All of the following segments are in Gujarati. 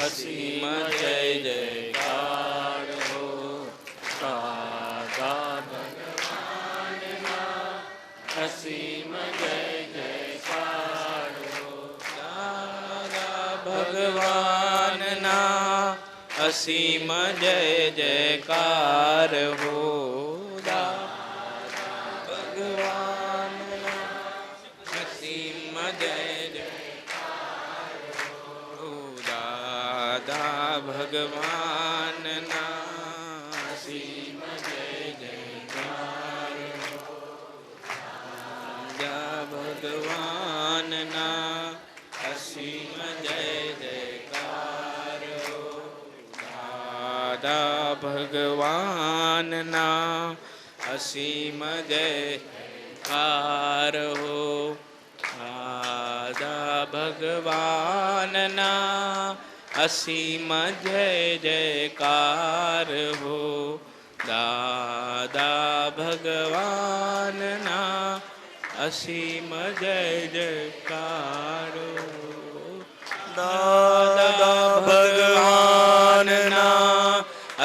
અસીમ જય જયકાર હો. દાદા ભગવાનના અસીમ જય જયકાર હો. દાદા ભગવાનના અસીમ જય જયકાર હો. દાદા ભગવાનના અસીમ જય જયકાર હો. દાદા ભગવાનના અસીમ જય જયકાર હો. દાદા ભગવાનના અસીમ જય જયકાર હો. દાદા ભગવાનના અસીમ જય જયકાર હો. દાદા ભગવાનના અસીમ જય જયકાર હો. દાદા ભગવાનના અસીમ જય જયકાર હો. દાદા ભગવાનના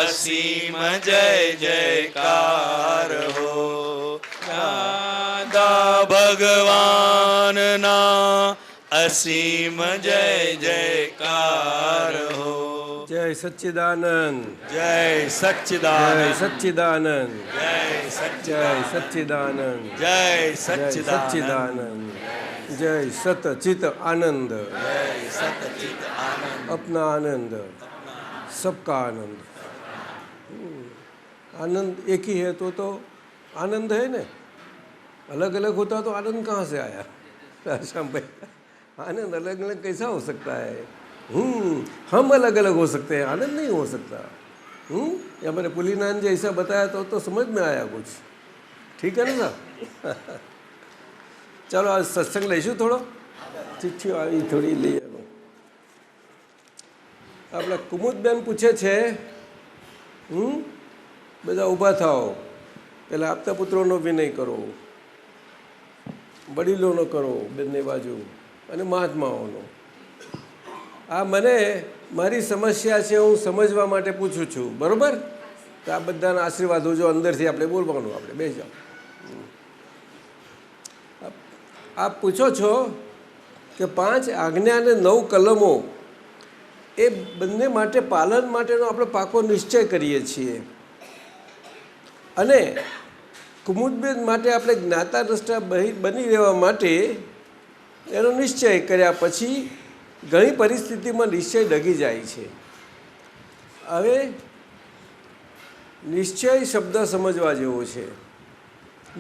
અસીમ જય જયકાર હો. દાદા ભગવાનના અસીમ જય જયકાર હો. જય સચ્ચિદાનંદ, જય સચ્ચિદાનંદ, સચ્ચિદાનંદ, જય જય સચ્ચિદાનંદ, જય સચ્ચિદાનંદ, જય સતચિત આનંદ, જય સતચિત આનંદ, अपना आनंद सबका आनंद. आनंद एक ही है तो आनंद है ना. अलग अलग होता तो आनंद कहाँ से आया श्याम भाई. आनंद अलग अलग कैसा हो सकता है. हम अलग अलग हो सकते हैं, आनंद नहीं हो सकता. या मैंने पुलिनान जी ऐसा बताया तो समझ में आया कुछ. ठीक है ना सर. ચાલો આ સત્સંગ લઈશું. થોડો ચિઠ્ઠીઓ આવી થોડી લઈએ. આપણા કુમુદબેન પૂછે છે, બધા ઊભા થાઓ, પેલા આપતા પુત્રોનો વિનય કરો, વડીલોનો કરો બંને બાજુ, અને મહાત્માઓનો. આ મને મારી સમસ્યા છે, હું સમજવા માટે પૂછું છું. બરાબર? તો આ બધાના આશીર્વાદો જો અંદરથી આપણે બોલવાનું. આપણે બે જાઓ. આપ પૂછો છો કે 5 આજ્ઞા અને 9 કલમો એ બંને માટે પાલન માટેનો આપણે પાકો નિશ્ચય કરીએ છીએ. અને કુમુદબેન માટે આપણે જ્ઞાતા દ્રષ્ટા બની રહેવા માટે એનો નિશ્ચય કર્યા પછી ઘણી પરિસ્થિતિમાં નિશ્ચય ડગી જાય છે. હવે નિશ્ચય શબ્દ સમજવા જેવો છે.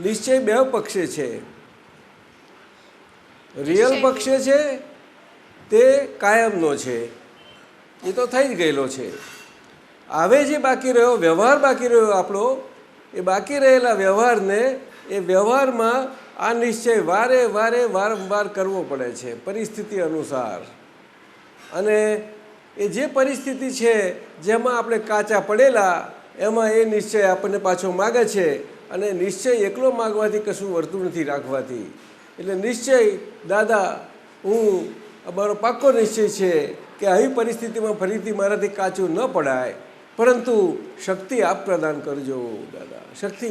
નિશ્ચય બે પક્ષે છે. રિયલ પક્ષે છે તે કાયમનો છે, એ તો થઈ જ ગયેલો છે. હવે જે બાકી રહ્યો વ્યવહાર બાકી રહ્યો આપણો, એ બાકી રહેલા વ્યવહારને એ વ્યવહારમાં આ નિશ્ચય વારે વારે વારંવાર કરવો પડે છે પરિસ્થિતિ અનુસાર. અને એ જે પરિસ્થિતિ છે જેમાં આપણે કાચા પડેલા એમાં એ નિશ્ચય આપણને પાછો માગે છે. અને નિશ્ચય એકલો માગવાથી કશું વર્તું નથી રાખવાથી. એટલે નિશ્ચય દાદા અમારો પાક્કો નિશ્ચય છે કે આવી પરિસ્થિતિમાં ફરીથી મારાથી કાચું ન પડાય, પરંતુ શક્તિ આપ પ્રદાન કરજો દાદા. શક્તિ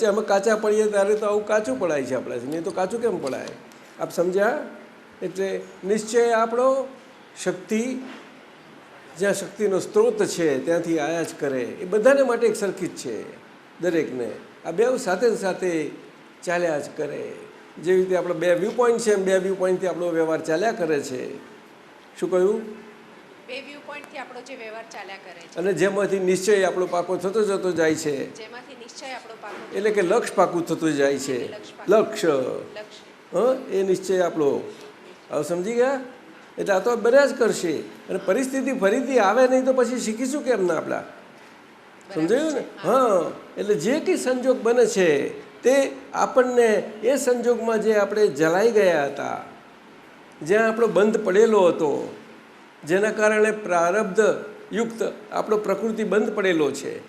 અમે કાચા પડીએ ત્યારે તો આવું કાચું પડાય છે આપણાથી, નહીં તો કાચું કેમ પડાય? આપ સમજ્યા? એટલે નિશ્ચય આપણો શક્તિ જ્યાં શક્તિનો સ્ત્રોત છે ત્યાંથી આયા જ કરે. એ બધાને માટે એક સરખી જ છે દરેકને. આ બે સાથે સાથે ચાલ્યા જ કરે. જેવી રીતે આપણે 2 વ્યૂ પોઈન્ટ છે એમ 2 વ્યૂ પોઈન્ટથી આપણો વ્યવહાર ચાલ્યા કરે છે. શું કહ્યું? 2 વ્યૂ પોઈન્ટથી આપણો જે વ્યવહાર ચાલ્યા કરે છે. અને જેમાંથી નિશ્ચય આપણો પાકો થતો જતો જાય છે. જેમાંથી નિશ્ચય આપણો પાકો, એટલે કે લક્ષ્ય પાકું થતું જાય છે. લક્ષ્ય એ નિશ્ચય આપણો. હવે સમજી ગયા? એટલે આ તો બન્યા જ કરશે. અને પરિસ્થિતિ ફરીથી આવે નહીં તો પછી શીખીશું કેમ ના આપણા? સમજાયું ને? એટલે જે કંઈ સંજોગ બને છે તે આપણને એ સંજોગમાં જે આપણે જલાઈ ગયા હતા, જ્યાં આપણો બંધ પડેલો હતો, જેના કારણે પ્રારબ્ધ યુક્ત આપણો પ્રકૃતિ બંધ પડેલો છે.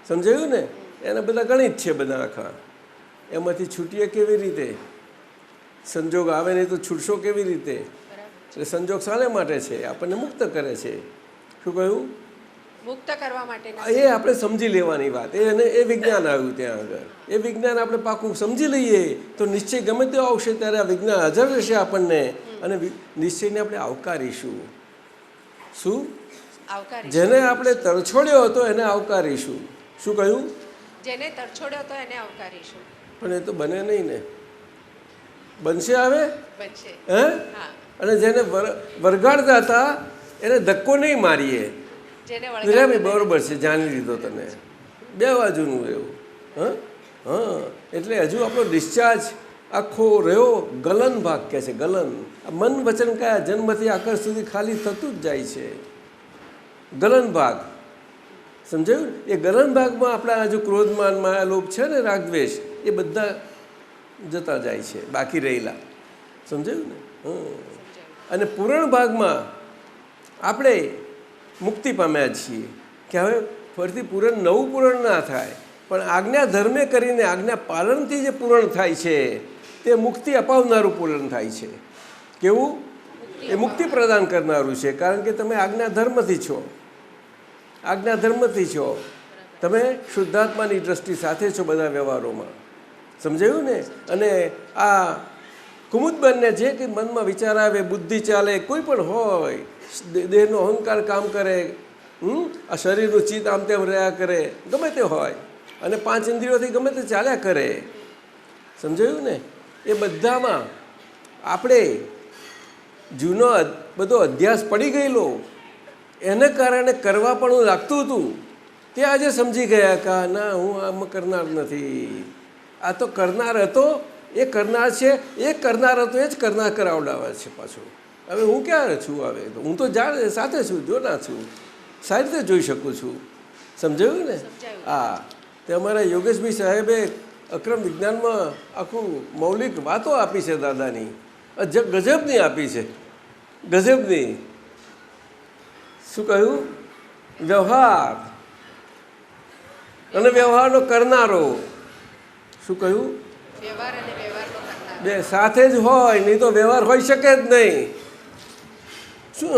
સમજાયું ને? એના બધા ગણિત છે બધા આખા. એમાંથી છૂટીએ કેવી રીતે? સંજોગ આવે નહીં તો છૂટશો કેવી રીતે? એટલે સંજોગ શાને માટે છે? આપણને મુક્ત કરે છે. શું કહ્યું? મુક્ત કરવા માટે એ આપણે સમજી લેવાની વાત. એ વિજ્ઞાન આવ્યું ત્યાં આગળ. એ વિજ્ઞાન આપણે પાકું સમજી લઈએ તો નિશ્ચય ગમે તેવો આવશે ત્યારે આ વિજ્ઞાન હાજર રહેશે આપણને, અને નિશ્ચયને આપણે આવકારીશું. શું? આવકારી. જેને આપણે તરછોડ્યો હતો એને આવકારીશું. શું કહ્યું? જેને તરછોડ્યો તો એને આવકારીશું. પણ એ તો બને નહીં ને. બનશે હવે? બનશે. હે? હા. અને જેને વરગાડતા હતા એને ધક્કો નહીં મારીએ. જેને બરાબર, બરોબર છે, જાણી લીધો તને. બે બાજુનું એવું. હા હા. એટલે હજુ આપણો ડિસ્ચાર્જ આખો રહ્યો ગલન ભાગ કહે છે. ગલન મન વચન કયા જન્મથી આકર સુધી ખાલી થતું જ જાય છે. ગલન ભાગ સમજાયું? એ ગલન ભાગમાં આપણા હજુ ક્રોધમાન માયા લોભ છે ને, રાગદ્વેષ, એ બધા જતા જાય છે, બાકી રહેલા. સમજાયું ને? અને પૂરણ ભાગમાં આપણે મુક્તિ પામ્યા છીએ કે હવે ફરીથી પૂરણ, નવું પૂરણ ના થાય, પણ આજ્ઞા ધર્મે કરીને આજ્ઞા પાલનથી જે પૂરણ થાય છે તે મુક્તિ અપાવનારું પૂરણ થાય છે. કેવું? એ મુક્તિ પ્રદાન કરનારું છે, કારણ કે તમે આજ્ઞા ધર્મથી છો. આજ્ઞા ધર્મથી છો તમે, શુદ્ધાત્માની દ્રષ્ટિ સાથે છો બધા વ્યવહારોમાં. સમજાયું ને? અને આ કુમુદબેનને જે કંઈ મનમાં વિચાર આવે, બુદ્ધિ ચાલે, કોઈ પણ હોય, દેહનો અહંકાર કામ કરે, આ શરીરનું ચિત્ત આમ તેમ રહ્યા કરે, ગમે તે હોય, અને 5 ઇન્દ્રિયોથી ગમે તે ચાલ્યા કરે. સમજાયું ને? એ બધામાં આપણે જૂનો બધો અધ્યાસ પડી ગયેલો, એને કારણે કરવા પણ લાગતું હતું, તે આજે સમજી ગયા કે ના, હું આમ કરનાર નથી. આ તો કરનાર હતો, એ કરનાર છે, એ કરનાર હતો, એ જ કરનાર કરાવડાવે છે પાછો. હવે હું ક્યારે છું? હવે તો હું તો જાણ સાથે છું, જોના છું, સારી રીતે જોઈ શકું છું. સમજાયું ને? હા. તે અમારા યોગેશભાઈ સાહેબે અક્રમ વિજ્ઞાનમાં આખું મૌલિક વાતો આપી છે દાદાની, ગજબની આપી છે, ગજબની. શું કહ્યું? વ્યવહાર અને વ્યવહારનો કરનારો. શું કહ્યું? વ્યવહાર અને વ્યવહારનો કરનાર બે સાથે જ હોય, નહીં તો વ્યવહાર હોઈ શકે જ નહીં. શું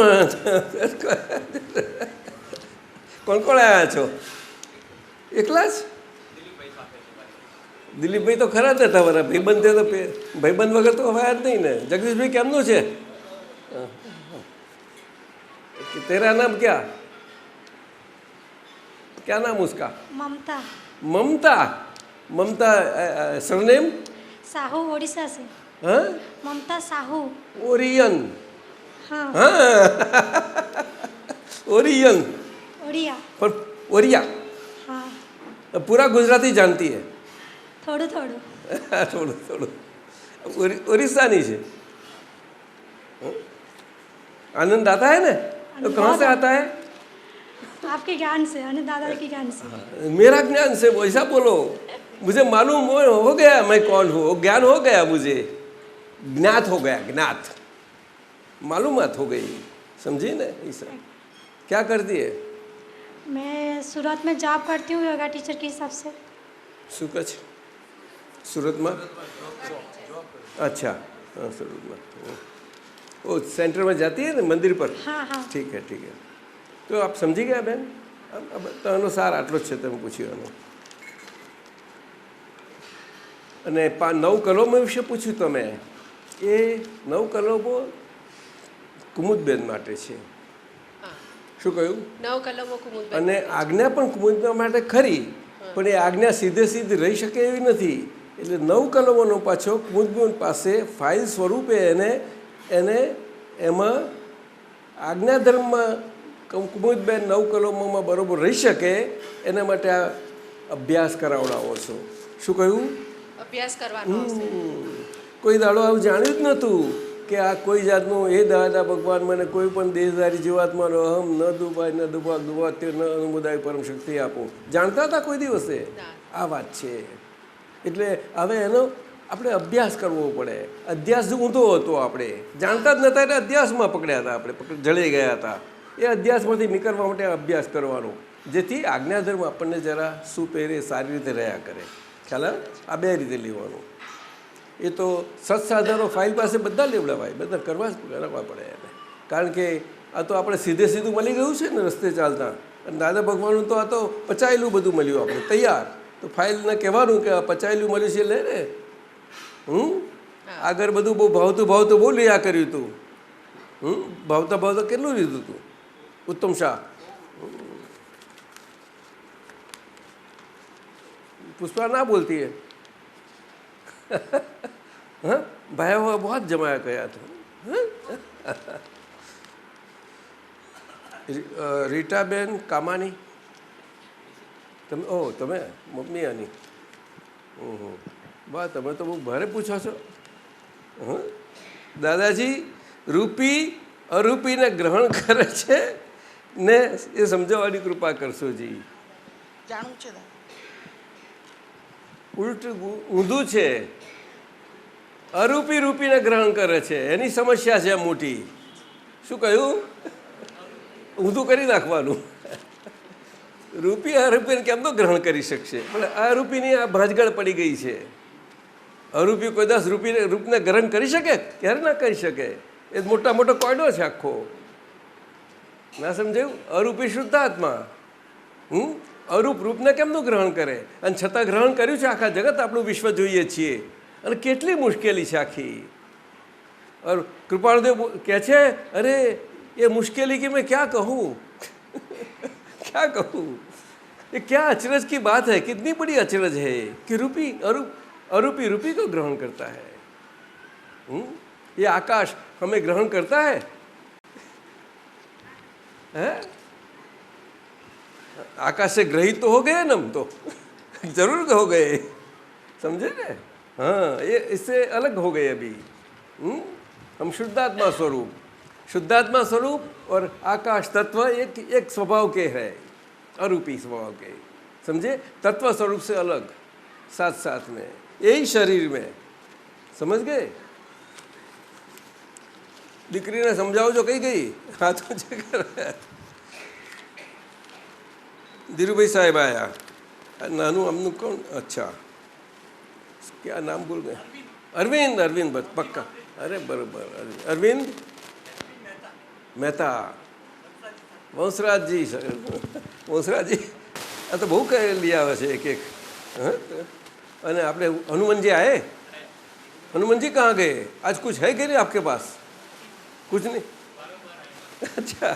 કોણ કોણ આવ્યા છો? એકલા જ? દિલીપભાઈ તો ખરા જ હતા મારા ભાઈબંધ છે, તો ભાઈબંધ વગર તો હવાય જ નહીં ને. જગદીશભાઈ કેમનું છે? તેરા નામ ક્યાં ક્યાં નામ ઉસકા? ममता મમતા. મમતા સરનેમ? साहू उड़ीसा से। હા, ममता साहू। ओरियन. हाँ। हाँ ओरियन उड़िया। पर ओरिया हाँ। पूरा गुजराती जानती है? थोड़ू थोड़ू। થોડું થોડું. ઓરિસ્સાની છે. आनंद आता है ना? तो कहाँ से आता है? आपके ज्ञान से, अने दादा के ज्ञान से। मेरा ज्ञान से वैसा बोलो, मुझे मालूम हो गया मैं कौन हूँ, ज्ञान हो गया मुझे, ज्ञात हो गया, ज्ञात, मालूमात हो गई. समझी ना? ऐसा क्या करती है? मैं सूरत में जॉब करती हूँ योगा टीचर के हिसाब से। શું કહે છે? સુરતમાં? अच्छा, हाँ सूरत में. वो सेंटर में जाती है ना, मंदिर पर? हाँ हाँ। ठीक है, ठीक है. તો આપ સમજી ગયા બેન? તો એનો સાર આટલો જ છે, તમે પૂછ્યું. અને 9 કલમો વિશે પૂછ્યું તમે. એ 9 કલમો કુમુદબેન માટે છે. શું કહ્યું? 9 કલમો કુમુદબેન. અને આજ્ઞા પણ કુમુદબેન માટે ખરી, પણ એ આજ્ઞા સીધે સીધી રહી શકે એવી નથી. એટલે 9 કલમોનો પાછો કુમુદબેન પાસે ફાઇલ સ્વરૂપે એને એમાં આજ્ઞાધર્મમાં કુમુદબેન 9 કલમોમાં બરાબર રહી શકે એના માટે આ અભ્યાસ કરાવડાવો છો. શું કહ્યું? અભ્યાસ કરવાનો હશે. કોઈ દાડો આવું જાણ્યું જ નહોતું કે આ કોઈ જાતનું એ દાદા ભગવાન મને કોઈ પણ દેહધારી જીવાત્માનો અહમ ન દુભાય ન દુભાગ દુભા તે ન અનુમોદાય પરમ શક્તિ આપો. જાણતા હતા કોઈ દિવસે? આ વાત છે. એટલે હવે એનો આપણે અભ્યાસ કરવો પડે. અધ્યાસ ઊંધો હતો, આપણે જાણતા જ નહોતા એટલે અધ્યાસમાં પકડ્યા હતા, આપણે જળી ગયા હતા. એ અધ્યાસમાંથી નીકળવા માટે અભ્યાસ કરવાનો, જેથી આજ્ઞાધર્મ આપણને જરા સુપેરે સારી રીતે રહ્યા કરે. ખ્યાલ? આ બે રીતે લેવાનું. એ તો સત્સાધનો ફાઇલ પાસે બધા લેવડાવાય, બધા કરાવવા પડે એને. કારણ કે આ તો આપણે સીધું મળી ગયું છે ને રસ્તે ચાલતા. અને દાદા ભગવાનનું તો આ તો પચાયેલું બધું મળ્યું આપણે તૈયાર. તો ફાઇલને કહેવાનું કે આ પચાયેલું મળ્યું છે લે ને. આગળ બધું બહુ ભાવતું બહુ લીયા કર્યું હતું. ભાવતા કેટલું લીધું હતું ઉત્તમ શાહ. पुष्पा ना बोलती है. हाँ भाया हुआ बहुत जमाया गया था. રીટાબેન કામાની તમે તમે મમ્મી આની વાહ, તમે તો બહુ ભારે પૂછો છો. દાદાજી રૂપી અરૂપીને ગ્રહણ કરે છે ને એ સમજાવવાની કૃપા કરશો જી. જાણું છે ઉલટું ઊંધું છે. અરૂપી રૂપીને ગ્રહણ કરે છે, એની સમસ્યા છે મોટી. શું કહ્યું? ઊંધું કરી નાખવાનું. રૂપી અરૂપીને કેમ તો ગ્રહણ કરી શકશે? પણ અરૂપીની આ ભાંજગળ પડી ગઈ છે. અરૂપી કોઈ દસ રૂપને ગ્રહણ કરી શકે? ક્યારે ના કરી શકે. એ મોટો કોયડો છે આખો. ના સમજાયું? અરૂપી શુદ્ધાત્મા. અરૂપ રૂપને કેમનું ગ્રહણ કરે? અને છતાં ગ્રહણ કર્યું છે. આખા જગત આપણું વિશ્વ જોઈએ છીએ અને કેટલી મુશ્કેલી છે આખી. કૃપાળુદેવ કહે છે, અરે ये मुश्किल की मैं क्या कहूँ क्या कहूँ. ये क्या अचरज की बात है, कितनी बड़ी अचरज है कि रूपी अरूपी रूपी को ग्रहण करता है. ये आकाश हमें ग्रहण करता है. आकाश से ग्रहित तो हो गए ना हम तो जरूर हो गए, समझे ने. हाँ, ये इससे अलग हो गए अभी. हम शुद्धात्मा स्वरूप और आकाश तत्व एक स्वभाव के है, अरूपी स्वभाव के. समझे? तत्व स्वरूप से अलग, साथ साथ में यही शरीर में. समझ गए? દીકરીને સમજાવો જો કઈ ગઈ હાથ ઊંચે કરે. ધીરુભાઈ સાહેબ આયા. નાનું આમનું કોણ? અચ્છા, क्या नाम भूल गए? अरविंद बस पक्का. अरे बराबर अरविंद મહેતા. વંશરાજજી આ તો બહુ લઈ આવે છે એક. અને આપણે હનુમાનજી આए. हनुमान जी कहाँ गए? आज कुछ है कि नहीं आपके पास? कुछ नहीं. अच्छा,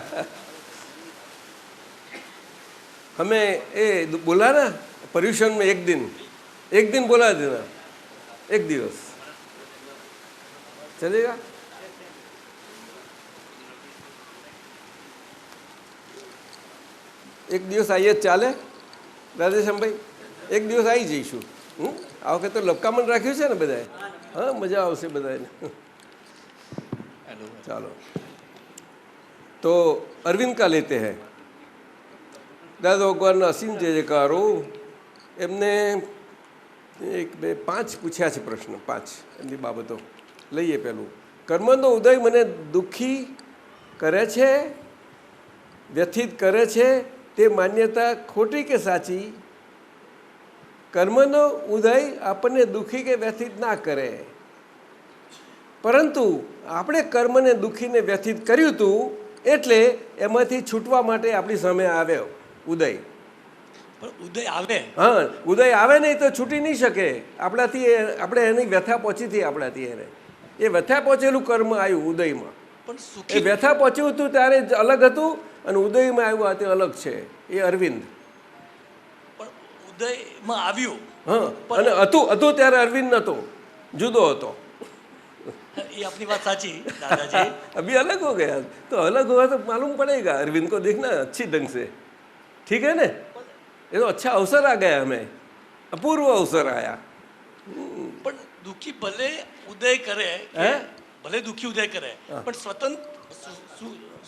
हमें ये बोला ना पर्यूषण में एक दिन बोला देना, एक दिवस चलेगा. એક દિવસ આવીએ ચાલે રાધેશ્યામભાઈ? એક દિવસ આવી જઈશું. આ વખતે તો લપકામણ રાખ્યું છે ને બધાએ. हाँ, मजा आवશે બધાને. चलो तो अरविंद का लेते हैं. दादा भगवानના અસીમ જય જયકારો. એમને 1 2 5 પૂછ્યા છે પ્રશ્ન. 5 એમની બાબતો લઈએ. પહેલું, કર્મનો ઉદય મને દુઃખી કરે છે, વ્યથિત કરે છે, તે માન્યતા ખોટી કે સાચી? કર્મનો ઉદય આપણને દુઃખી કે વ્યથિત ના કરે, પરંતુ આપણે કર્મને દુઃખીને વ્યથિત કર્યું હતું એટલે એમાંથી છૂટવા માટે આપણી સામે આવ્યો ઉદય. ઉદય આવે, હા, ઉદય આવે નહીં તો છૂટી નહીં શકે આપણાથી. આપણે એની વ્યથા પહોંચીથી આપણાથી એને એ વ્યથા પહોંચેલું કર્મ આવ્યું ઉદયમાં. પણ એ વ્યથા પહોંચ્યું હતું ત્યારે જ અલગ હતું અને ઉદયમાં આવ્યું તે અલગ છે. એ અરવિંદ. પણ ઉદયમાં આવ્યું, હા, અને હતું ત્યારે અરવિંદ નહોતો, જુદો હતો. ये अपनी बात साची दादाजी. अभी अलग हो गया तो अलग हुआ तो मालूम पड़ेगा. अरविंद को देखना अच्छी ढंग से, ठीक है ना. ये तो अच्छा अवसर आ गया हमें, अपूर्व अवसर आया. પણ દુઃખી ભલે ઉદય કરે, ભલે દુઃખી ઉદય કરે, પણ સ્વતંત્ર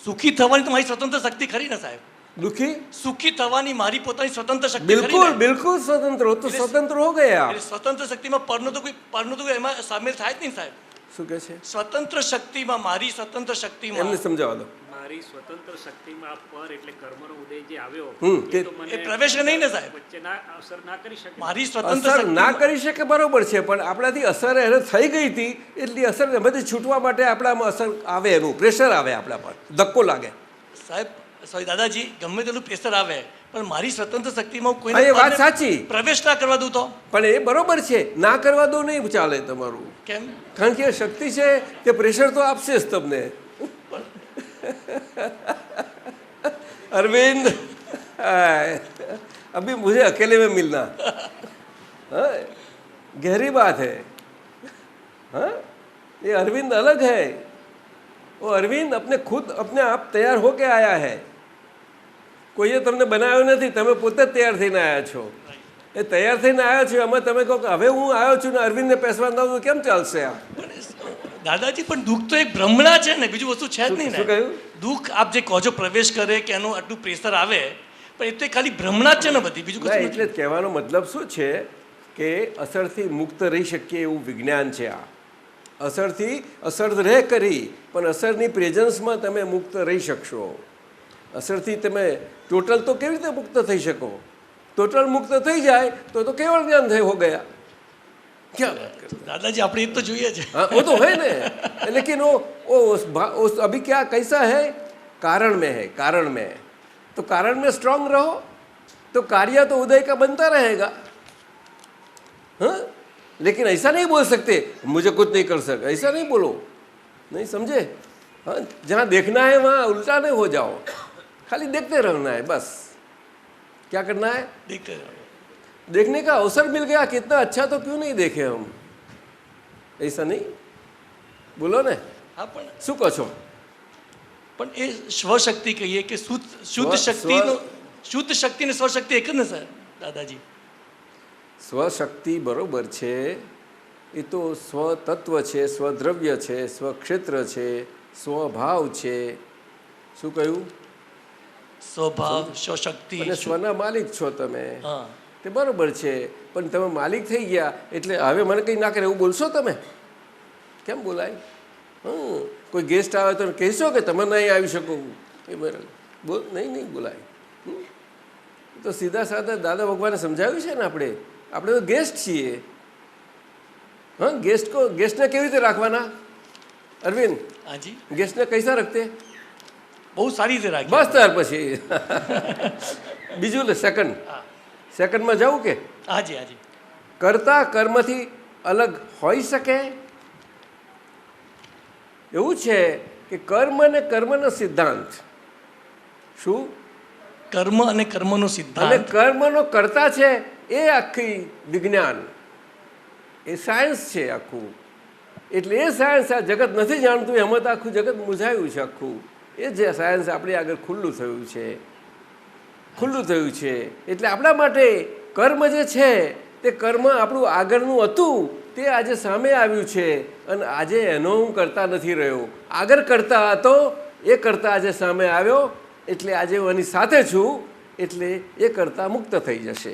સુખી થવાની તો મારી સ્વતંત્ર શક્તિ ખરી ને સાહેબ. दुखी સુખી થવાની મારી પોતાની સ્વતંત્ર શક્તિ बिल्कुल बिल्कुल स्वतंत्र हो तो स्वतंत्र हो गया. સ્વતંત્ર શક્તિમાં પરનો તો કોઈ એમાં સામેલ થાય જ નહીં સાહેબ. શું કહે છે સ્વતંત્ર શક્તિમાં, મારી સ્વતંત્ર શક્તિમાં એમને સમજાવવા દો. મારી સ્વતંત્ર શક્તિમાં પર એટલે કર્મનો ઉદય જે આવ્યો તે- એ તો મને એ પ્રવેશ નહીં ને સાહેબ? વચ્ચે ના અસર ના કરી શકે. મારી સ્વતંત્ર અસર ના શક્તિ કરી શકે બરોબર છે, પણ આપણાથી અસર એને થઈ ગઈ હતી એટલી અસર એમાંથી છૂટવા માટે આપણામાં અસર આવે, એનું પ્રેશર આવે આપણા પર, ધક્કો લાગે. સાહેબ સોરી દાદાજી, ગમે તેટલું પ્રેશર આવે પણ મારી સ્વતંત્ર શક્તિમાં હું હા, એ વાત કોઈને સાચી. પ્રવેશ ના કરવા દઉં તો પણ એ બરોબર છે, ના કરવા દો નહીં ચાલે તમારું, કેમ? કારણ કે શક્તિ છે તે પ્રેશર તો આપશે જ તમને. अरविंद अभी मुझे अकेले में मिलना, हाँ, गहरी बात है. हाँ, ये अरविंद अलग है. वो अरविंद अपने खुद अपने आप तैयार होके आया है. કોઈએ તમને બનાવ્યો નથી, તમે પોતે જ તૈયાર થઈને આવ્યા છો. એ તૈયાર થઈને આવ્યા છો એમાં તમે કહો કે હવે હું આવ્યો છું ને અરવિંદને પેસવા દઉં તો કેમ ચાલશે? આ દાદાજી પણ દુઃખ તો એક ભ્રમણા છે ને, બીજું વસ્તુ છે જ નહીં શું ને. કહ્યું? દુઃખ આપ જે કહો છો પ્રવેશ કરે કે એનું આટલું પ્રેશર આવે, પણ એ તો ખાલી ભ્રમણા જ છે ને બધી, બીજું ના, કશું એટલે નથી. જ કહેવાનો મતલબ શું છે કે અસરથી મુક્ત રહી શકીએ એવું વિજ્ઞાન છે આ. અસરથી અસર રહે કરી, પણ અસરની પ્રેઝન્સમાં તમે મુક્ત રહી શકશો. અસરથી તમે ટોટલ તો કેવી રીતે મુક્ત થઈ શકો? ટોટલ મુક્ત થઈ જાય તો કેવળ જ્ઞાન થઈ હો ગયા. क्या बात कर, દાદાજી આપણે એ તો જોઈએ છે. हाँ वो तो है ना, लेकिन वो अभी क्या कैसा है, कारण में है. कारण में तो कारण में स्ट्रांग रहो तो कार्य तो उदय का बनता रहेगा. हाँ, लेकिन ऐसा नहीं बोल सकते मुझे कुछ नहीं कर सकता, ऐसा नहीं बोलो, नहीं समझे? हाँ, जहाँ देखना है वहाँ उल्टा नहीं हो जाओ, खाली देखते रहना है बस. क्या करना है? દેખતે રહો. देखने का अवसर मिल गया, कितना अच्छा, तो क्यों नहीं देखे हम? ऐसा नहीं बोलो ने. હા પણ શું કહો છો? પણ એ સ્વશક્તિ કહીએ કે શુદ્ધ શક્તિનો, શુદ્ધ શક્તિ ને સ્વશક્તિ એક જ ને સર દાદાજી? સ્વશક્તિ બરોબર છે, એ તો સ્વતત્વ છે, સ્વદ્રવ્ય છે, સ્વક્ષેત્ર છે, સ્વભાવ છે. શું કહ્યું? સ્વભાવ, સ્વશક્તિ. અને સ્વના માલિક છો તમે, હા, તે બરોબર છે, પણ તમે માલિક થઈ ગયા એટલે હવે મને કંઈ ના કરે એવું બોલશો તમે? કેમ બોલાય? કોઈ ગેસ્ટ આવે તો કહેશો કે તમે નહીં આવી શકો, એ બરાબર બોલ, નહીં બોલાય. તો સીધા સાધા દાદા ભગવાને સમજાવ્યું છે ને, આપણે તો ગેસ્ટ છીએ. હા, ગેસ્ટને કેવી રીતે રાખવાના અરવિંદ? હાજી, ગેસ્ટને કૈસા રખતે? બહુ સારી રીતે રાખી. બસ ત્યાર પછી બીજું લે સેકન્ડમાં જવું કે હાજી હાજી. કરતા કર્મથી અલગ હોઈ શકે? એવું છે કે કર્મ અને કર્મનો સિદ્ધાંત શું? કર્મ અને કર્મનો અને સિદ્ધાંત. કર્મનો કરતા છે એ આખી વિજ્ઞાન, એ સાયન્સ છે આખું. એટલે એ સાયન્સ આ જગત નથી જાણતું, એમાં તો આખું જગત મૂંઝાયું છે આખું. એ જે સાયન્સ આપણી આગળ ખુલ્લું થયું છે. એટલે આપણા માટે કર્મ જે છે તે કર્મ આપણું આગળનું હતું તે આજે સામે આવ્યું છે, અને આજે એનો હું કરતા નથી રહ્યો. આગળ કરતા હતો એ કરતા આજે સામે આવ્યો, એટલે આજે હું એની સાથે છું, એટલે એ કરતા મુક્ત થઈ જશે.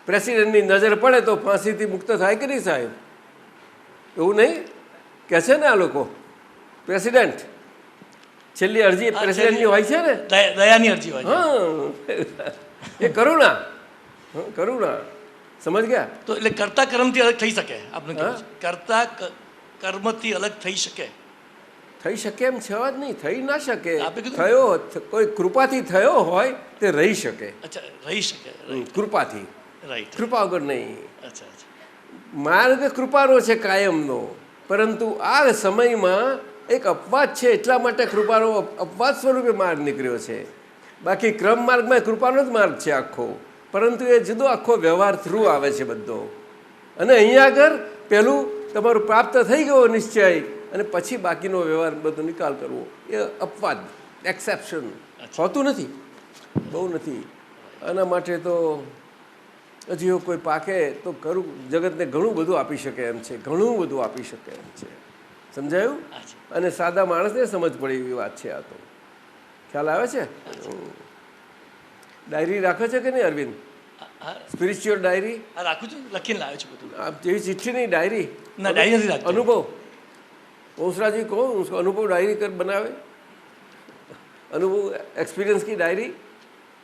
પ્રેસિડેન્ટની નજર પડે તો ફાંસીથી મુક્ત થાય કે નહીં સાહેબ? એવું નહીં કહે છે ને આ લોકો? પ્રેસિડેન્ટ છેલ્લી અરજી પ્રેસિડેન્ટની હોય છે ને, દયાની અરજી હોય છે. હા, એ કરુણા. કરુણા સમજ ગયા? તો એટલે કરતા કર્મથી અલગ થઈ શકે? આપણે કેવું છે? કરતા કર્મથી અલગ થઈ શકે? થઈ શકે એમ છે જ નહીં, થઈ ના શકે. આપે કીધું. થયો કોઈ કૃપાથી થયો હોય તે રહી શકે, અચ્છા, રહી શકે. કૃપાથી, રાઈટ. કૃપા વગર નહીં. અચ્છા અચ્છા. માર્ગ કૃપાનો છે કાયમનો, પરંતુ આ સમયમાં એક અપવાદ છે, એટલા માટે કૃપાનો અપવાદ સ્વરૂપે માર્ગ નીકળ્યો છે. બાકી ક્રમ માર્ગમાં કૃપાનો જ માર્ગ છે આખો, પરંતુ એ જુદો આખો વ્યવહાર થ્રુ આવે છે બધો. અને અહીંયા આગળ પહેલું તમારું પ્રાપ્ત થઈ ગયો નિશ્ચય, અને પછી બાકીનો વ્યવહાર બધો નિકાલ કરવો, એ અપવાદ, એક્સેપ્શન હોતું નથી, બહુ નથી. આના માટે તો હજી કોઈ પાકે તો ખરું, જગતને ઘણું બધું આપી શકે એમ છે, ઘણું બધું આપી શકે એમ છે. સમજાયું? અને સાદા માણસને સમજ પડે એવી વાત છે આ. તો ખ્યાલ આવે છે? ડાયરી રાખે છે કે નહીં અરવિંદ? સ્પિરિચ્યુઅલ ડાયરી રાખું છું, લખીને લાવ્યો છું બધું. જેવી ચિઠ્ઠી નહીં, ડાયરી. ના, ડાયરી નથી રાખતો. અનુભવ ओसरा जी को उसको अनुभव डायरी कर बनावे, अनुभव एक्सपीरियंस की डायरी,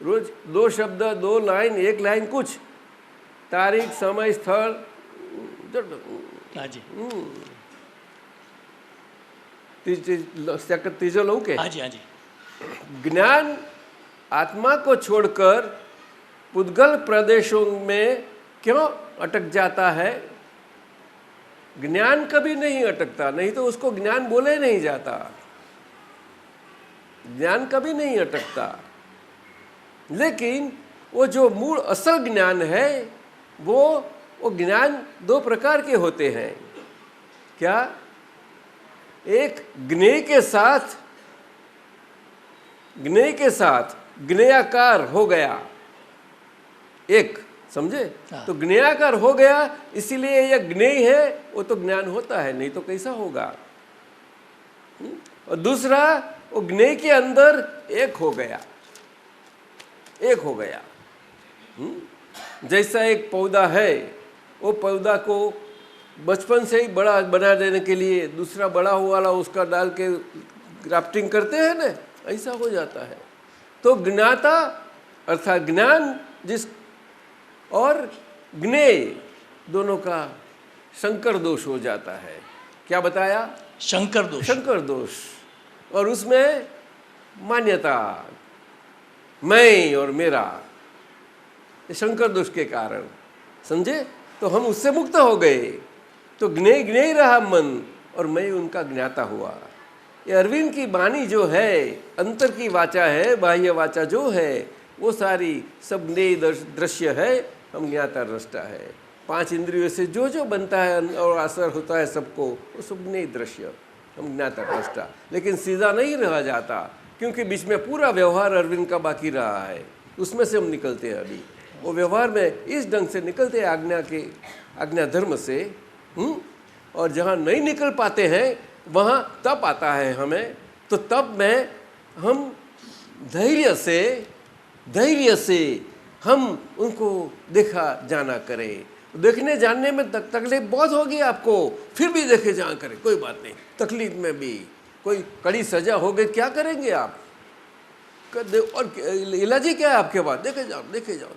रोज 2 शब्द 2 लाइन 1 लाइन कुछ, तारीख समय स्थल, हाँ जी तीजो लूँ के हाँ जी हाँ जी। ज्ञान आत्मा को छोड़कर पुद्गल प्रदेशों में क्यों अटक जाता है? ज्ञान कभी नहीं अटकता, नहीं तो उसको ज्ञान बोले नहीं जाता। ज्ञान कभी नहीं अटकता, लेकिन वो जो मूल असल ज्ञान है वो ज्ञान 2 प्रकार के होते हैं। क्या? एक ज्ञेय के साथ ज्ञेयाकार हो गया, एक समझे? तो ज्ञेयाकार हो गया, इसीलिए यह ज्ञेय है, वो तो ज्ञान होता है, नहीं तो कैसा होगा। और दूसरा, वो ज्ञेय के अंदर एक हो गया। जैसा एक पौधा है, वो पौधा को बचपन से ही बड़ा बना देने के लिए दूसरा बड़ा हुआ वाला उसका डाल के ग्राफ्टिंग करते हैं ना, ऐसा हो जाता है। तो ज्ञाता अर्थात ज्ञान जिस और ज्ञेय दोनों का संकर दोष हो जाता है। क्या बताया? शंकर दोष। और उसमें मान्यता, मैं और मेरा, शंकर दोष के कारण, समझे? तो हम उससे मुक्त हो गए, तो ज्ञेय रहा मन और मैं उनका ज्ञाता हुआ। ये अरविंद की वाणी जो है, अंतर की वाचा है, बाह्य वाचा जो है, वो सारी सब ज्ञेय दृश्य है, हम ज्ञाता दृष्टा है। 5 इंद्रियों से जो जो बनता है और असर होता है सबको, वो सब ज्ञेय दृश्य, हम ज्ञाता दृष्टा। लेकिन सीधा नहीं रहा जाता, क्योंकि बीच में पूरा व्यवहार अरविंद का बाकी रहा है, उसमें से हम निकलते हैं। अभी वो व्यवहार में इस ढंग से निकलते हैं आज्ञा धर्म से, और जहाँ नहीं निकल पाते हैं वहाँ तप आता है हमें। तो तप में हम धैर्य से हम उनको देखा जाना करें। देखने जानने में तकलीफ बहुत होगी आपको, फिर भी देखे जाना करें, कोई बात नहीं। तकलीफ में भी कोई कड़ी सजा हो गई, क्या करेंगे आप? और इलाज ही क्या है आपके पास? देखे जाओ।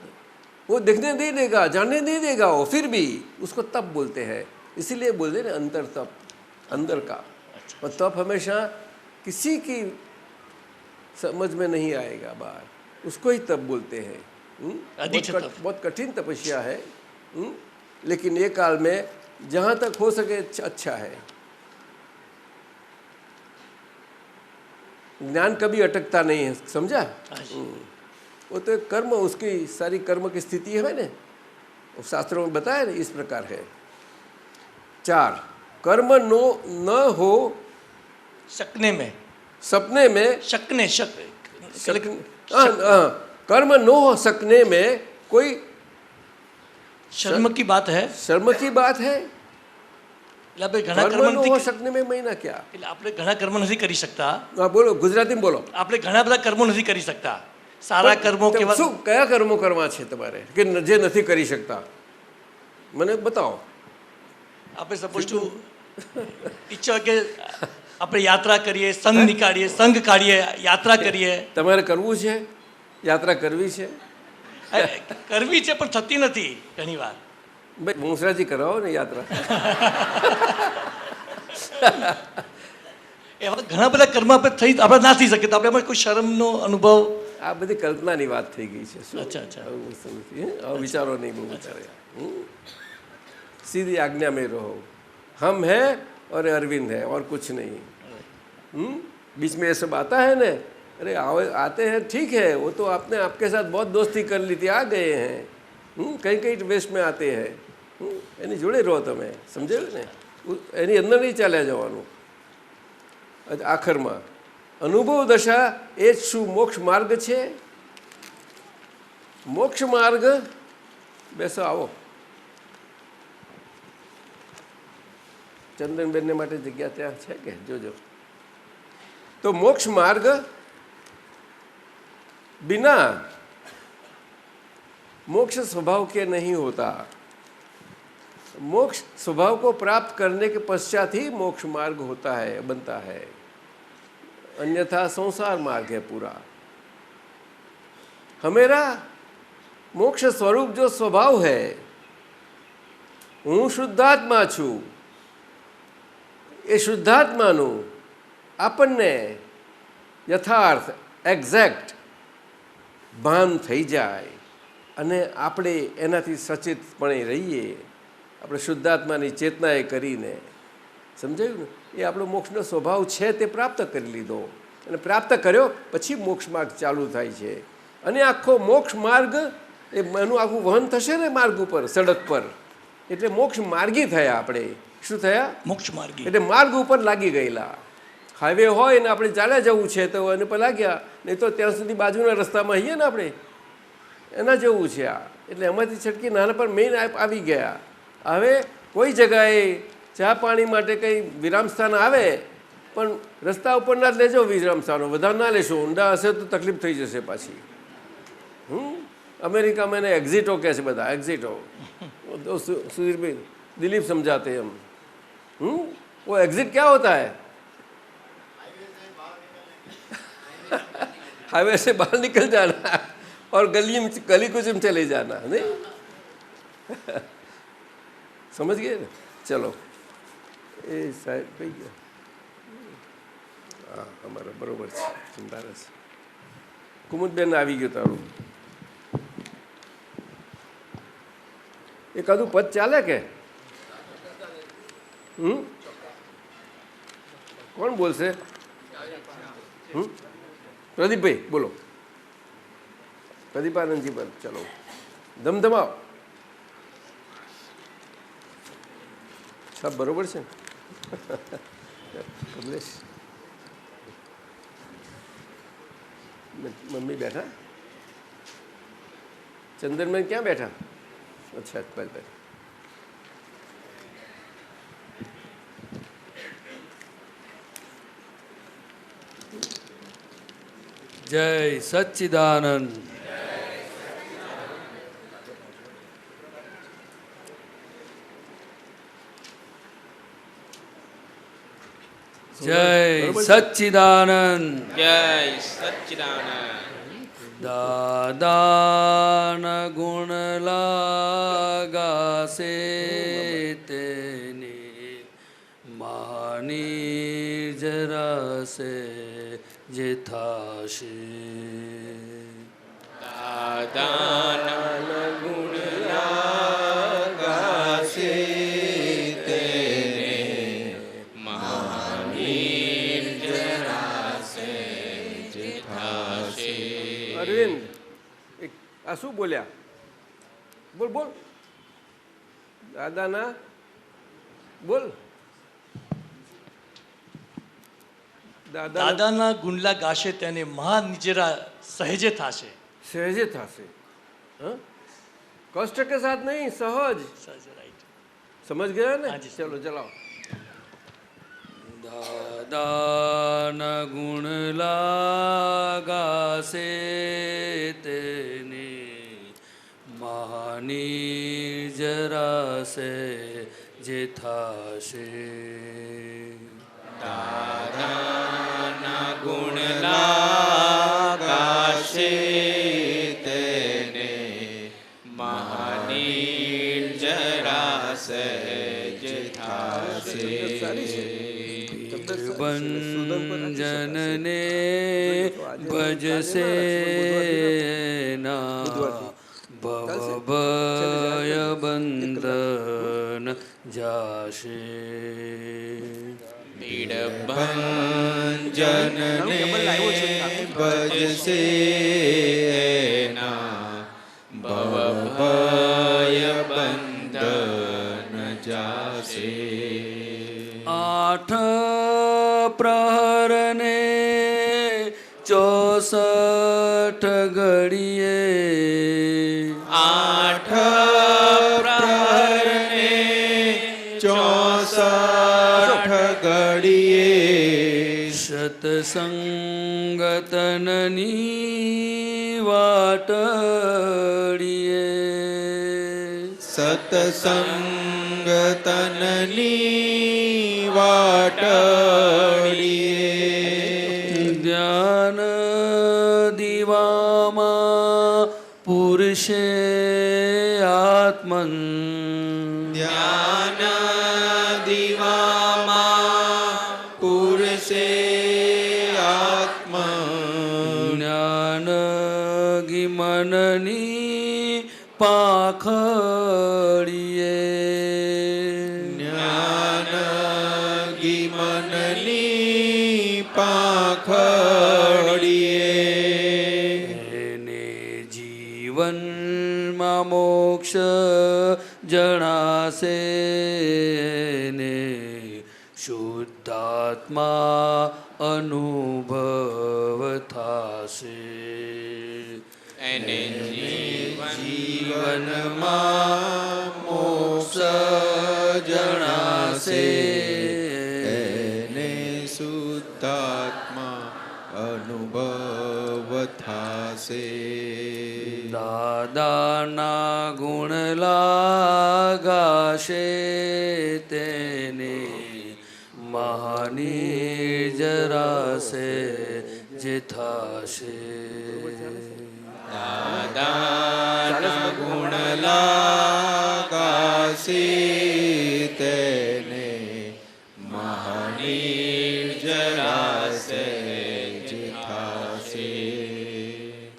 वो देखने नहीं देगा, जानने नहीं देगा, वो फिर भी उसको तप बोलते हैं। इसीलिए बोलते हैं अंतर तप, अंदर का। और तप हमेशा किसी की समझ में नहीं आएगा बाहर, उसको ही तप बोलते हैं। बहुत कठिन तपस्या है, लेकिन ये काल में जहाँ तक हो सके अच्छा है। ज्ञान कभी अटकता नहीं है, समझा? वो तो कर्म, उसकी सारी कर्म की स्थिति है ना, वो शास्त्रों में बताया ना, इस प्रकार है। 4 कर्म न हो सपने में कर्म न हो सकने में कोई शर्म की बात है। એટલે આપણે ઘણા કર્મ નથી શકને મેં મહિના ક્યાં એટલે આપણે ઘણા કર્મ નથી કરી શકતા. બોલો ગુજરાતીમાં બોલો. આપણે ઘણા બધા કર્મો નથી કરી શકતા. સારા કર્મો કેવા? શું કયા કર્મો કરવા છે તમારે કે જે નથી કરી શકતા? મને બતાવો. આપણે સપોઝ ટુ ઈચ્છા કે આપણે યાત્રા કરીએ, સંઘ નીકાળીએ, સંઘ કાઢીએ, યાત્રા કરીએ. તમારે કરવું છે? યાત્રા કરવી છે? કરવી છે પણ થતી નથી ઘણી વાર. ભાઈ ભૂંસરાજી કરાવો ને યાત્રા. એવા ઘણા બધા કર્મ આપણે ના થઈ શકે, તો આપણે કોઈ શરમનો અનુભવ? આ બધી કલ્પનાની વાત થઈ ગઈ છે. અચ્છા વિચારો નહીં બહુ વિચારે. सीधी आज्ञा में रहो, हम हैं और अरविंद है और कुछ नहीं। बीच में ये सब आता है ना, अरे आते हैं ठीक है, वो तो आपने आपके साथ बहुत दोस्ती कर ली थी, आ गए हैं, कई कई वेस्ट में आते हैं, એની જોડે રહો તમે, સમજાયું ને? એની અંદર નહીં ચાલ્યા જવાનું. આખરમાં અનુભવ દશા એ જ શું મોક્ષ માર્ગ છે? મોક્ષ માર્ગ, બેસો આવો. ચંદનબેનને માટે જગ્યા ત્યાં છે કે જોજો. तो मोक्ष मार्ग बिना मोक्ष स्वभाव के नहीं होता. मोक्ष स्वभाव को प्राप्त करने के पश्चात ही मोक्ष मार्ग होता है, बनता है, अन्यथा संसार मार्ग है पूरा। हमेरा मोक्ष स्वरूप जो स्वभाव है, हूँ शुद्धात्मा छू, એ શુદ્ધાત્માનું આપણને યથાર્થ એક્ઝેક્ટ ભાન થઈ જાય અને આપણે એનાથી સચેતપણે રહીએ, આપણે શુદ્ધાત્માની ચેતનાએ કરીને, સમજાયું ને? એ આપણો મોક્ષનો સ્વભાવ છે તે પ્રાપ્ત કરી લીધો, અને પ્રાપ્ત કર્યો પછી મોક્ષ માર્ગ ચાલુ થાય છે। અને આખો મોક્ષ માર્ગ એનું આખું વહન થશે ને માર્ગ ઉપર, સડક પર, એટલે મોક્ષ માર્ગી થયા આપણે। શું થયા? મોક્ષ માર્ગી, એટલે માર્ગ ઉપર લાગી ગયેલા। હાઈવે હોય ને આપણે ચાલ્યા જવું છે તો એને પર લાગ્યા, નહીં તો ત્યાં સુધી બાજુના રસ્તામાં હઈએ ને આપણે, એના જેવું છે આ। એટલે એમાંથી છટકી નાના પર મેઇન આવી ગયા। હવે કોઈ જગાએ ચા પાણી માટે કંઈ વિરામ સ્થાન આવે, પણ રસ્તા ઉપરના જ લેજો વિરામ સ્થાનો, વધારે ના લેશો, ઊંડા હશે તો તકલીફ થઈ જશે પાછી। અમેરિકામાં એને એક્ઝિટો કહે છે બધા, એક્ઝિટો। સુધીરભાઈ दिलीप समझाते हैं हम। वो एग्जिट क्या होता है? हाईवे से बाहर निकल जाना और गली कुछ में चले जाना, नहीं? समझ गए ना? चलो ए साहब भैया, हाँ हमारा बरोबर है, चिंता रहे। कुमुदबेन આવી ગયો તારું એકાદું પદ ચાલે કે? કોણ બોલશે? પ્રદીપભાઈ બોલો, પ્રદીપાનંદજી પર ચલો, ધમધમાવ। સબ બરોબર છે? કમલેશ મમ્મી બેઠા? ચંદનબેન ક્યાં બેઠા? અચ્છા ભાઈ। જય સચ્ચિદાનંદ। જય સચ્ચિદાનંદ। જય સચ્ચિદાનંદ। દાદાન ગુણ લાગાશે તેની માની જરાશે જે થાશે। દાદાના ગુણ લાગાશે તેને માની જરાશે જે થાશે। અરવિંદ આ શું બોલ્યા? બોલ બોલ, દાદાના બોલ। દાદાના ગુણલા ગાશે તેને મહા નિજરા સહેજે થાશે। सहजे था से, हाँ? कष्ट के साथ नहीं, सहज। રાઈટ, समझ गया ना? हाँ जी। चलो चलाओ। દાદાન ગુણ લાગાશે તેની માની જરાશે જે થાશે। દાદાના ગુણ લાગાશે તેને માની જરાશે જે થાશે। બંજનને ભજશે ના ભય બંધન જાશે। ભંજનને ભજશે ના ભય બંધન જાશે। આઠ પ્રહરને 64 ઘડીએ, આઠ પ્રહરને 64 ઘડીએ સતસંગતનની વાટડીએ, સતસંગ તનની વાટડીએ જ્ઞાન દીવામાં પુરુષે આત્મન ધ્યાન દીવામાં પુરુષે આત્મ જ્ઞાન ગિમનની પાખડીએ જ્ઞાન ગિમનની પાંખડીએ એને જીવનમાં મોક્ષ જણાશે ને શુદ્ધાત્મા અનુભવ થશે એને જીવનમાં મોક્ષ જણાશે એને શુદ્ધાત્મા અનુભવ થાશે દાદાના ગુણ લાગાશે તેને મહાની જરાશે જે થશે દાદાના ગુણ લાગાશે તેને મહાની જરાશે જે થાશે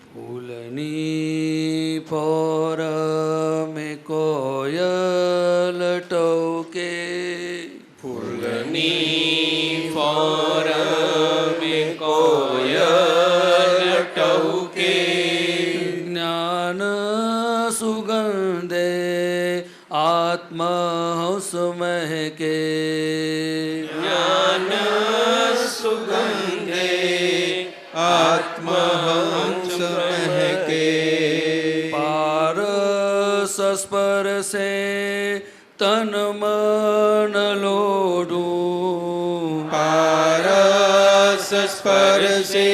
ફૂલની ફોર મેં કોયલ ટોકે ફૂલની ફોર મેં કોયલ ટહુકે જ્ઞાન સુગંધે આત્મહંસ મહેકે જ્ઞાન સુગંધે આત્મહંસ મહેકે પારસ સ્પર્શે તન મન લોડું પારસ સ્પર્શે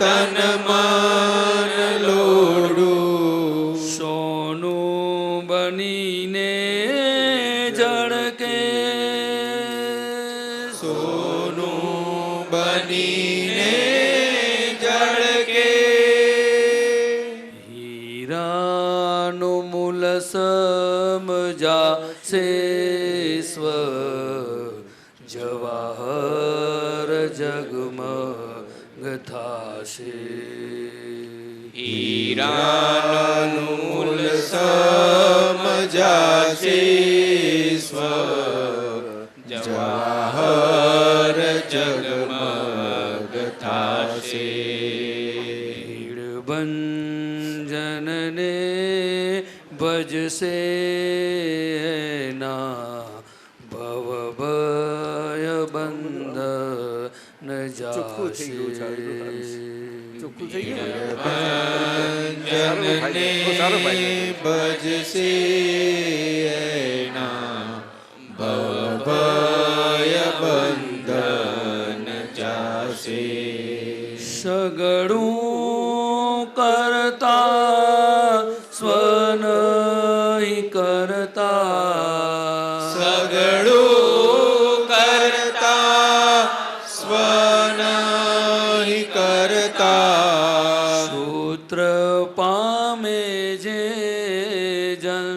તન મન લોડું સોનું બનીને જળકે સોનું બનીને જળકે હીરાનું મૂલ સમજાશે સ્વ જવાહર જગમગ થાશે હીરાનું મૂલ સમજાશે સ્વ જવાહર જગમગ થાશે ભંજનને ભજશે ના ભવ ભય બંધન ચોખ્ખું થઈ ગયું છે. જાશે ચોખ્ખું થઈ ગયું ને? જનને સારો ભાઈ. ભજશે એના ભવ ભય બંધન જાશે સગળું કરતા સ્વનહી કરતા સગળું કરતા સ્વનહિ કરતા સૂત્ર પામે જે જન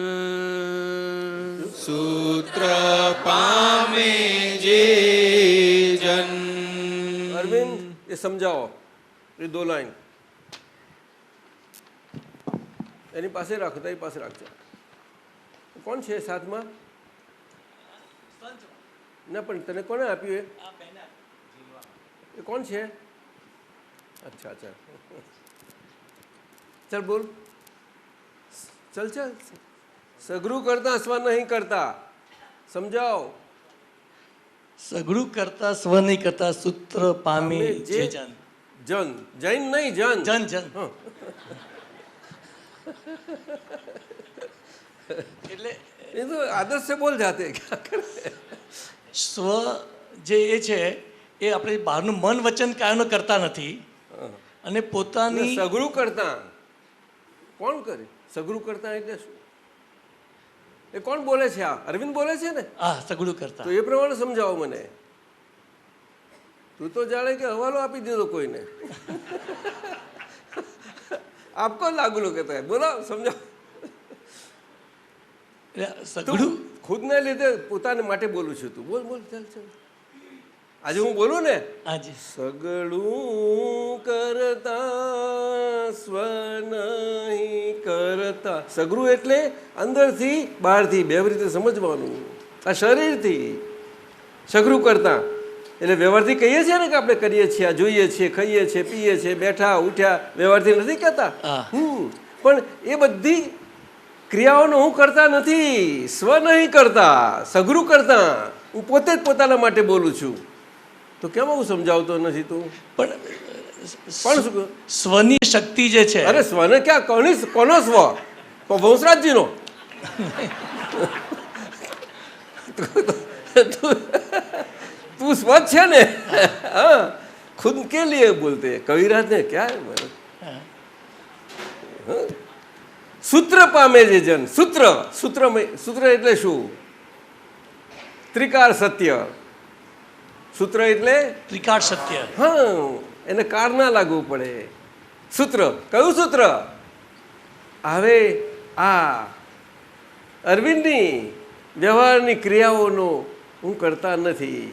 સૂત્ર પામે જે જન અરવિંદ એ સમજાવો એ દો લાઈન એની પાસે રાખો તારી પાસે રાખજો કોણ છે સાથમાં ના પણ તને કોને આપ્યું એ કોણ છે અચ્છા અચ્છા ચાલ બોલ ચલ ચલ સગરું કરતા સ્વ નહીં કરતા સમજાવો સઘળું કરતા સ્વ નહીં કરતા સૂત્ર પામી જે જન જન જૈન નહીં જન જન જન હા. એટલે એ તો આદત से बोल जाते સ્વ જે એ છે એ આપણે બહારનું મન વચન કાયનો કરતા નથી અને પોતાની સગળું કરતા કોણ કરે સગળું કરતા એટલે શું એ કોણ બોલે છે? આ અરવિંદ બોલે છે ને? હા, સગડું કરતા. તો એ પ્રમાણે સમજાવો મને. તું તો જાણે કે હવાલો આપી દીધો કોઈને. આપકો લાગુ લો કહેતા બોલો, સમજાવો. સગડું ખુદને લીધે પોતાને માટે બોલું છું. તું બોલ બોલ, ચાલ ચાલ. આજે હું બોલું ને, હાજી. સગડું કરતા સ્વ નહીં કરતા. સગડું એટલે અંદરથી બહારથી બે રીતે સમજવાનું. આ શરીરથી સગડું કરતા એટલે વ્યવહારથી કહીએ છીએ ને કે આપણે કરીએ છીએ, આ જોઈએ છીએ, ખાઈએ છીએ, પીએ છીએ, બેઠા ઉઠ્યા, વ્યવહારથી નથી કહેતા. પણ એ બધી ક્રિયાઓનો હું કરતા નથી, સ્વ નહીં કરતા, સગડું કરતા. હું પોતે જ પોતાના માટે બોલું છું. તો કેમ હું સમજાવતો નથી તું? પણ સ્વની શક્તિ જે છે. અરે સ્વને ક્યાં? કોનો સ્વ? વંશરાજજીનો. તું સ્વ છે ને? હા, ખુદ કે લીએ બોલતે કવિરાજ ને ક્યાં? સૂત્ર પામે છે જન. સૂત્ર સૂત્ર એટલે શું? ત્રિકાર સત્ય. સૂત્ર એટલે ત્રિકાળ સત્ય. હા, એને કાર ના લાગવું પડે. સૂત્ર. કયું સૂત્ર? હવે આ અરવિંદની વ્યવહારની ક્રિયાઓનો હું કરતા નથી,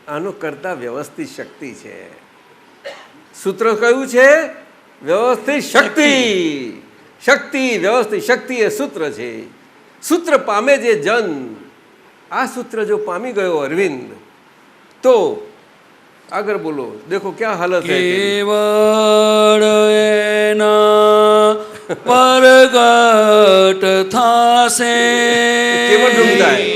આનો કરતા વ્યવસ્થિત શક્તિ છે. સૂત્ર કયું છે? વ્યવસ્થિત શક્તિ. શક્તિ, વ્યવસ્થિત શક્તિ એ સૂત્ર છે. સૂત્ર પામે જે જન. આ સૂત્ર જો પામી ગયો અરવિંદ તો આગળ બોલો. દેખો ક્યાં હાલત હે. કેવળ એના પરગટ થાશે. કેવળ ઢૂંઢાય.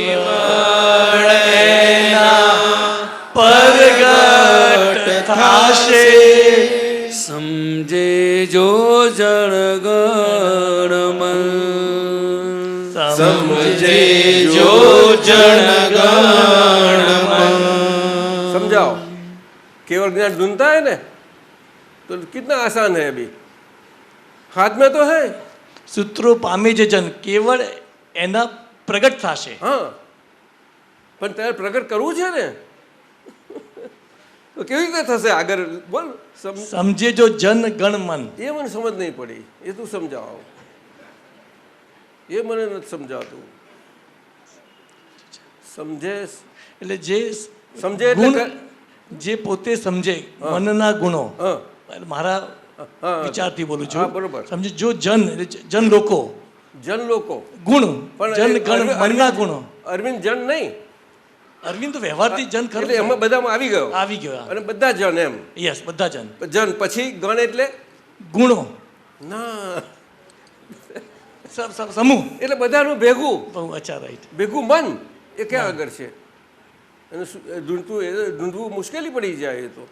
પરગટ થાશે. સમજે જો જણગણ મન. સમજે જો જનગણ મન. समझाओ. केवल ज्ञान ढूंढता है ना, तो कितना आसान है. अभी हाथ में तो है. સૂત્રો પામે જે જન કેવળ એના પ્રગટ થશે. હા, પણ તારે પ્રગટ કરવું છે ને, તો કેવી રીતે થશે? આગળ બોલ. સમજે જો જન ગણ મન. એ મને સમજ નહીં પડી. એ તું સમજાવ. એ મને નથી સમજાતું. સમજે એટલે જે સમજે ગુણ, એટલે જે પોતે સમજે મનના ગુણો. હા મારા હા, વિચારથી બોલું હા, છું. બરોબર. સમજે જો જન એટલે જન લોકો, જન લોકો. ગુણ પણ જન એ ગણ મનના ગુણો. અરવિંદ જન નહીં, અરવિંદ તો વ્યવહારથી જન ખરું એટલે એમાં બધામાં આવી ગયો. આવી ગયો. અને બધા જન એમ. યસ, બધા જન. જન પછી ગણ એટલે ગુણો ના, સમૂહ. એટલે બધાનું ભેગું. બહુ અચ્છા, રાઈટ. ભેગું મન એ ક્યાં આગળ છે? અને ઢૂંઢવું મુશ્કેલી પડી જાય. એ તો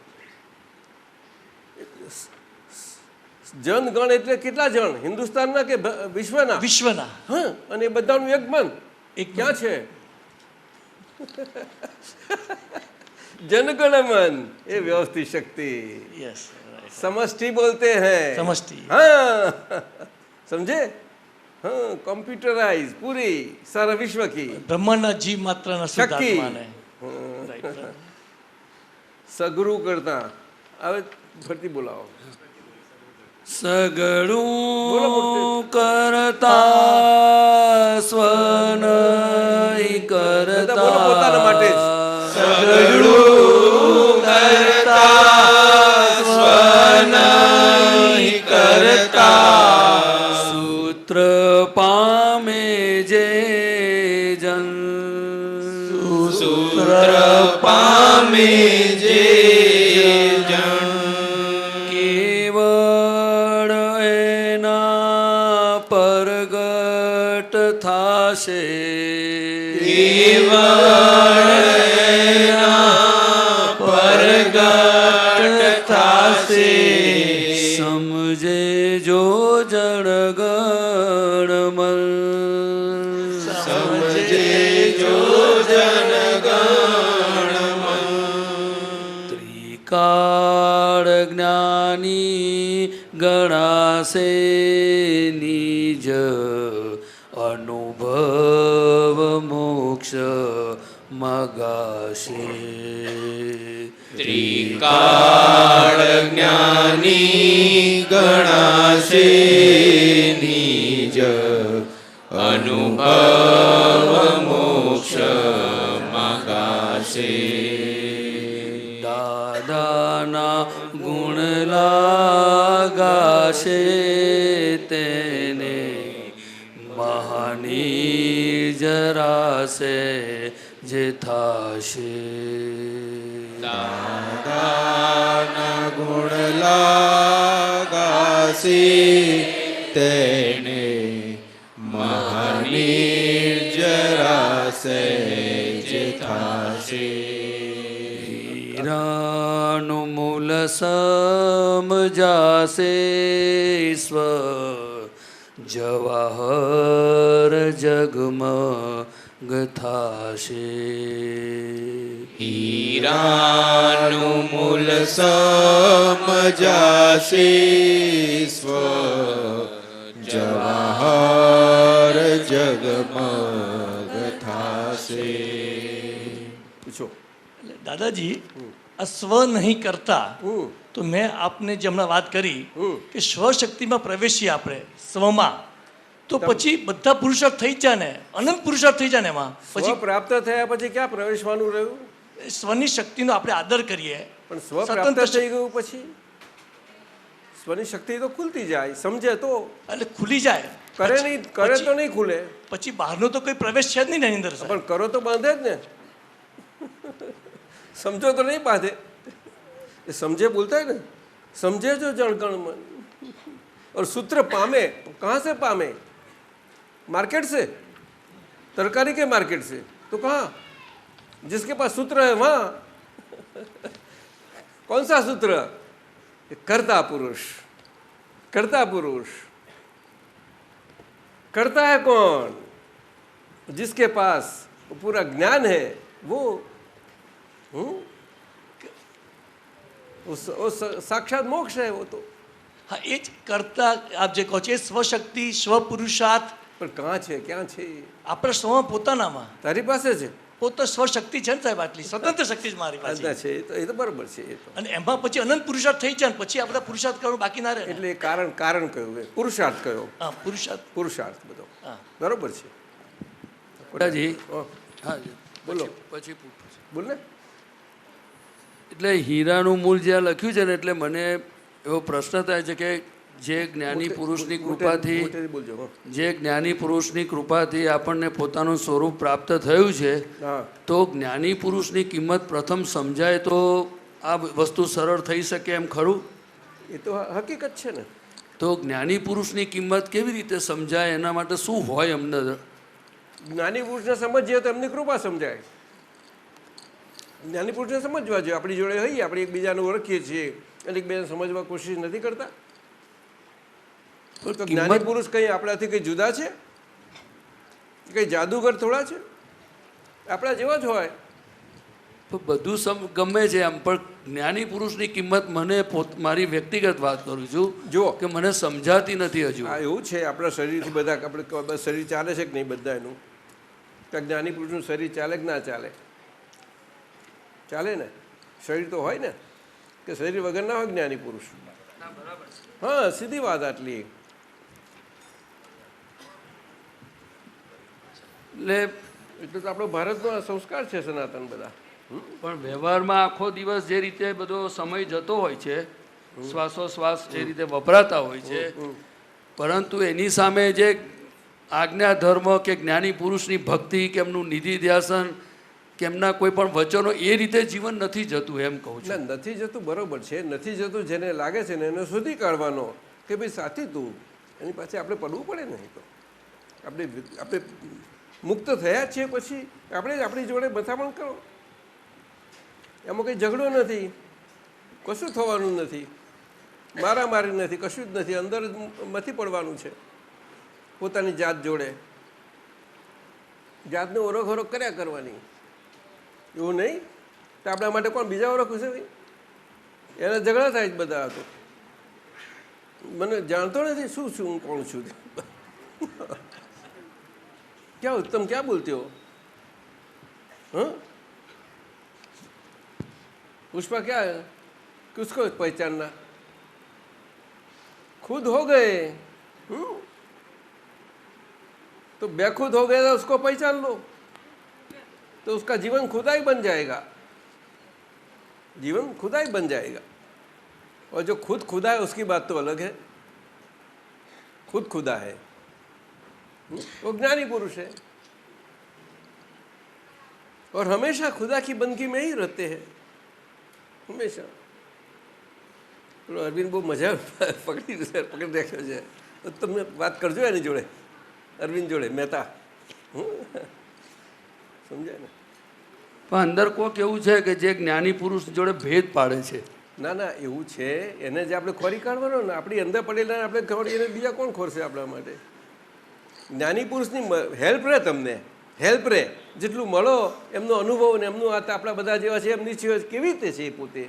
જન ગણ એટલે કેટલા જણ? હિન્દુસ્તાનના કે વિશ્વના? વિશ્વના. હા, અને એ બધાનું એક મન. એક ક્યાં છે? जनगण मन ये व्यवस्थित शक्ति. यस, समष्टि बोलते हैं. समष्टि. हाँ, समझे? हाँ, कंप्यूटराइज पूरी सारा विश्व की ब्रह्मांड जीव मात्र शक्ति. राइट. सगरू करता. अब फरती बोलाओ. સગળું કરતા સ્વ નહીં બધા બોલો પોતાના માટે જ. કરતા. સગળું કરતા સ્વ નહીં કરતા. સૂત્ર પામે જે જન. સૂત્ર પામે જે જન. કેવળ એના પરગટ થાશે. કેવળ એના પરગટ થાશે. સમજે જો જણગણ મન. સમજે જો જનગણ મન. ત્રિકાળ જ્ઞાની ગણાશે નિજ અનુભવ મોક્ષ મગાશે. ત્રિકાળ જ્ઞાની ગણાશે નિજ અનુભવ મોક્ષ મગાશે. દાદાના ગુણ લાગાશે તેને મહાની જરાશે જે થાશે. દાદાના ગુણ લાગાશે તેને મહાનિજરાશે જે થાશે. હીરાનું મૂલ સમજાશે ઈશ્વર જવાહર જગમગ થાશે. હીરાનું મૂલ સમજાશે સ્વ જવાહર જગમગ થાશે. પૂછો. એટલે દાદાજી આ સ્વ નહીં કરતા તો મેં આપને જે હમણાં વાત કરી કે સ્વશક્તિમાં પ્રવેશીએ આપણે સ્વમાં તો પછી બધા પુરુષાર્થ થઈ જાય ને, અનંત પુરુષાર્થ થઈ જાય ને એમાં. સ્વ પછી પ્રાપ્ત થયા પછી ક્યાં પ્રવેશવાનું રહ્યું? સ્વની શક્તિનો આપણે આદર કરીએ. પણ સ્વ પ્રાપ્ત થઈ ગયું પછી સ્વની શક્તિ તો ખુલતી જાય, સમજે તો. એટલે ખુલી જાય. કરે નહીં, કરે તો નહીં ખુલે. પછી બહારનો તો કોઈ પ્રવેશ છે જ નહીં ને એની અંદર. પણ કરો તો બાંધે જ ને. સમજો તો નહીં બાંધે. એ સમझे बोलता है ना, समझे जो जणगण मन और सूत्र पामे. कहाँ से पामे? मार्केट से, तरकारी के मार्केट से. तो कहाँ? जिसके पास सूत्र है वहाँ. कौन सा सूत्र? कर्ता पुरुष. कर्ता पुरुष करता है कौन? जिसके पास पूरा ज्ञान है वो. साक्षात मोक्ष है वो तो. હા એ જ કરતા આપ જે કહો છો એ સ્વશક્તિ સ્વપુરુષાર્થ. પણ કાં છે, ક્યાં છે? આપણે સ્વમાં પોતાનામાં તારી પાસે છે. પોતે સ્વશક્તિ છે ને સાહેબ, આટલી સ્વતંત્ર શક્તિ જ મારી પાસે છે. એ તો બરાબર છે. એ તો અને એમાં પછી અનંત પુરુષાર્થ થઈ જાય ને પછી આ બધા પુરુષાર્થ કરવાનું બાકી ના રહે. એટલે એ કારણ કયું? પુરુષાર્થ કયો? હા પુરુષાર્થ બધો હા બરોબર છે. દાદાજી હા, હા બોલો. પછી પૂછું. બોલ ને. એટલે હીરાનું મૂળ જ્યાં લખ્યું છે ને એટલે મને એવો પ્રશ્ન થાય છે કે જે જ્ઞાની પુરુષની કૃપાથી મોટેથી બોલજો. હા. જે જ્ઞાની પુરુષની કૃપાથી આપણને પોતાનું સ્વરૂપ પ્રાપ્ત થયું છે હા. તો જ્ઞાની પુરુષની કિંમત પ્રથમ સમજાય તો આ વસ્તુ સરળ થઈ શકે એમ ખરું? એ તો હકીકત છે ને. તો જ્ઞાની પુરુષની કિંમત કેવી રીતે સમજાય? એના માટે શું હોય અમને? જ્ઞાની પુરુષને સમજીએ તો એમની કૃપા સમજાય. જ્ઞાની પુરુષને સમજવા જોઈએ. આપણી જોડે હોઈએ, આપણે એકબીજાને ઓળખીએ છીએ અને એકબીજાને સમજવા કોશિશ નથી કરતા. તો જ્ઞાની પુરુષ કંઈ આપણાથી કંઈ જુદા છે? કંઈ જાદુગર થોડા છે? આપણા જેવા જ હોય. તો બધું ગમે છે એમ, પણ જ્ઞાની પુરુષની કિંમત મને મારી વ્યક્તિગત વાત કરું છું જુઓ કે મને સમજાતી નથી હજુ. હા, એવું છે. આપણા શરીરથી બધા આપણે શરીર ચાલે છે કે નહીં બધા એનું? કે જ્ઞાની પુરુષનું શરીર ચાલે કે ના ચાલે? ચાલે ને. શરીર તો હોય ને, કે શરીર વગર ના હોય જ્ઞાની પુરુષ? હા, સીધી વાત આટલી. એટલે તો આપણો ભારતનો સંસ્કાર છે સનાતન બધા. પણ વ્યવહારમાં આખો દિવસ જે રીતે બધો સમય જતો હોય છે, શ્વાસોશ્વાસ જે રીતે વપરાતા હોય છે, પરંતુ એની સામે જે આજ્ઞા ધર્મ કે જ્ઞાની પુરુષની ભક્તિ કે એમનું નિધિ ધ્યાસન કે એમના કોઈ પણ વચનો એ રીતે જીવન નથી જતું એમ કહું છું. ના, નથી જતું બરોબર છે. નથી જતું જેને લાગે છે ને એને શોધી કાઢવાનો કે ભાઈ સાથી તું એની પાસે આપણે પડવું પડે ને. તો આપણે મુક્ત થયા છીએ પછી આપણે આપણી જોડે મથામણ કરો. એમાં કંઈ ઝઘડો નથી, કશું થવાનું નથી, મારામારી નથી, કશું જ નથી. અંદર જ મથી પડવાનું છે પોતાની જાત જોડે. જાતને ઓળખ કર્યા કરવાની. એવું નહીં તો આપણા માટે કોણ બીજા ઓળખ છે ભાઈ? એના ઝઘડા થાય જ બધા. તો મને જાણતો નથી શું હું કોણ છું. क्या तुम क्या बोलते हो? हाँ, पुष्पा क्या है? किसको पहचानना? खुद हो गए। तो बेखुद हो गया, उसको पहचान लो, तो उसका जीवन खुदा ही बन जाएगा। जीवन खुदा ही बन जाएगा। और जो खुद खुदा है उसकी बात तो अलग है। खुद खुदा है वो ज्ञानी पुरुष है, और हमेशा खुदा की बंदगी में ही रहते हैं, हमेशा। अरविंद બહુ મજા પકડી રાખ્યો છે, તો તમે વાત કરજો એની જોડે, અરવિંદ જોડે, મહેતા, સમજાય ને? પણ અંદર કોક એવું છે કે જે જ્ઞાની પુરુષ જોડે ભેદ પાડે છે. ના ના, એવું છે, એને જે આપણે ખોરી કાઢવાનો ને, આપણી અંદર પડેલા આપણે ખોરી, એને બીજા કોણ ખોરશે આપણા માટે? જ્ઞાની પુરુષની હેલ્પ રહે, તમને હેલ્પ રહે, જેટલું મળો એમનો અનુભવ ને એમનું આ આપણા બધા જેવા છે એમની કેવી રીતે છે, એ પોતે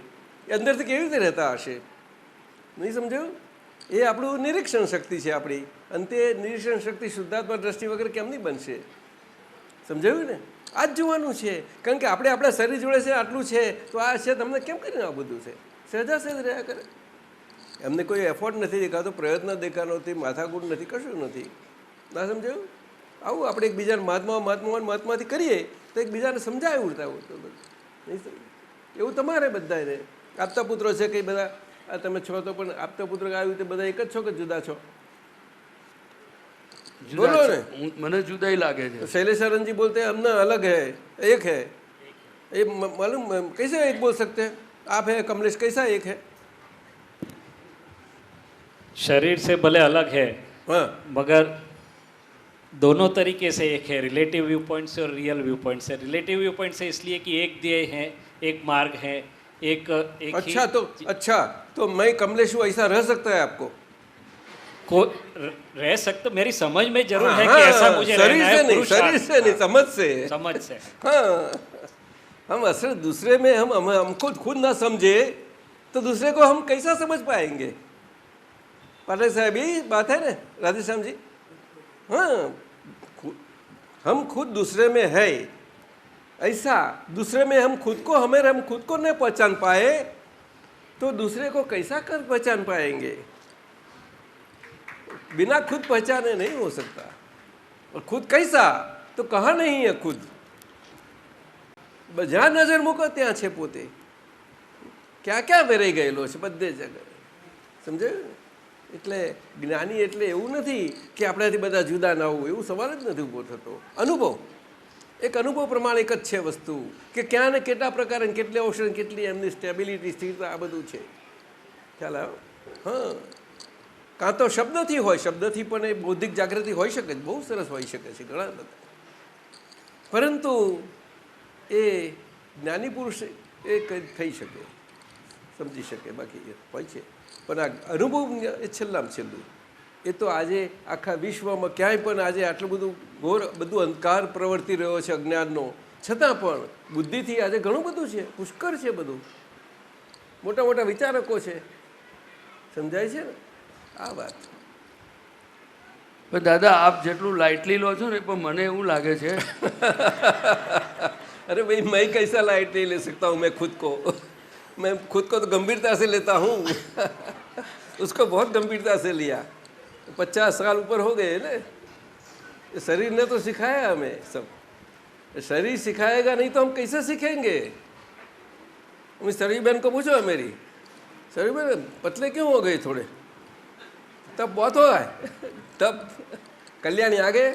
એ અંદરથી કેવી રીતે રહેતા હશે, નહીં સમજાયું? એ આપણું નિરીક્ષણ શક્તિ છે આપણી, અને તે નિરીક્ષણ શક્તિ શુદ્ધાત્મા દ્રષ્ટિ વગર કેમ નહીં બનશે? સમજાયું ને? આ જ જોવાનું છે, કારણ કે આપણે આપણા શરીર જોડે છે આટલું છે, તો આ છે તમને કેમ કરીને આ બધું છે? સહેજાસહેજ રહ્યા કરે. એમને કોઈ એફર્ટ નથી દેખાતો, પ્રયત્ન દેખાતો નથી, માથાકૂટ નથી, કશું નથી. ના સમજાયું? આવું આપણે એકબીજાને મહાત્માથી કરીએ તો એકબીજાને સમજાય ઉડતા નહીં. એવું તમારે બધાને આપતા પુત્રો છે કે બધા આ તમે છો, તો પણ આપતા પુત્ર આવ્યું તે બધા એક જ છો કે જુદા છો? બોલો ને. મને જુદાઈ લાગે છે. शैलेशानंद जी बोलते हैं हम ना अलग है, एक है. ये मालूम कैसे एक बोल सकते हैं? आप है कमलेश, कैसा एक है? शरीर से भले अलग है, हाँ, मगर दोनों तरीके से एक है, रिलेटिव व्यू पॉइंट से और रियल व्यू पॉइंट से। रिलेटिव व्यू पॉइंट से इसलिए कि एक ध्येय है, एक मार्ग है, एक अच्छा तो मैं कमलेश हूँ, ऐसा रह सकता है आपको? को रह सकते, मेरी समझ में जरूर है कि ऐसा मुझे रहना है, शरीर से नहीं, समझ से। हाँ, हम असल दूसरे में हम खुद ना समझे तो दूसरे को हम कैसा समझ पाएंगे? पाटिल साहब ये बात है ना, राधेश्याम जी? हाँ, हम खुद दूसरे में है, ऐसा दूसरे में हम खुद को नहीं पहचान पाए तो दूसरे को कैसा कर पहचान पाएंगे? बिना खुद पहचाने नहीं हो सकता. और खुद कैसा, तो कहाँ नहीं है खुद? જ્યાં નજર મૂકો ત્યાં છે પોતે. ક્યાં ક્યાં વેરાઈ ગયેલો છે બધે જગ્યાએ. સમજાયું? એટલે જ્ઞાની એટલે એવું નથી કે આપણાથી બધા જુદા ના હોવું, એવું સવાલ જ નથી ઊભો થતો. અનુભવ, એક અનુભવ પ્રમાણે એક જ છે વસ્તુ, કે ક્યાં ને કેટલા પ્રકારે, કેટલી ઔષધ, કેટલી એમની સ્ટેબિલિટી, સ્થિરતા, આ બધું છે. ખ્યાલ આવ્યો? હા, કાં તો શબ્દથી હોય, શબ્દથી પણ એ બૌદ્ધિક જાગૃતિ હોઈ શકે છે, બહુ સરસ હોઈ શકે છે ઘણા બધા, પરંતુ એ જ્ઞાની પુરુષ એ થઈ શકે, સમજી શકે, બાકી હોય છે. પણ આ અનુભવ એ છેલ્લામાં છેલ્લું, એ તો આજે આખા વિશ્વમાં ક્યાંય પણ આજે આટલું બધું ઘોર બધું અંધકાર પ્રવર્તી રહ્યો છે અજ્ઞાનનો, છતાં પણ બુદ્ધિથી આજે ઘણું બધું છે, પુષ્કળ છે બધું, મોટા મોટા વિચારકો છે. સમજાય છે ને આ વાત? પણ દાદા આપ જેટલું લાઇટલી લો છો ને, પણ મને એવું લાગે છે अरे भाई मैं कैसा लाइट नहीं ले सकता हूँ, मैं खुद को तो गंभीरता से लेता हूँ. उसको बहुत गंभीरता से लिया, 50 साल ऊपर हो गए ना. शरीर ने तो सिखाया हमें सब, शरीर सिखाएगा नहीं तो हम कैसे सीखेंगे? शरीर बहन को पूछो, मेरी शरीर बहन पतले क्यों हो गए थोड़े? तब बहुत हो गए, तब कल्याणी आगे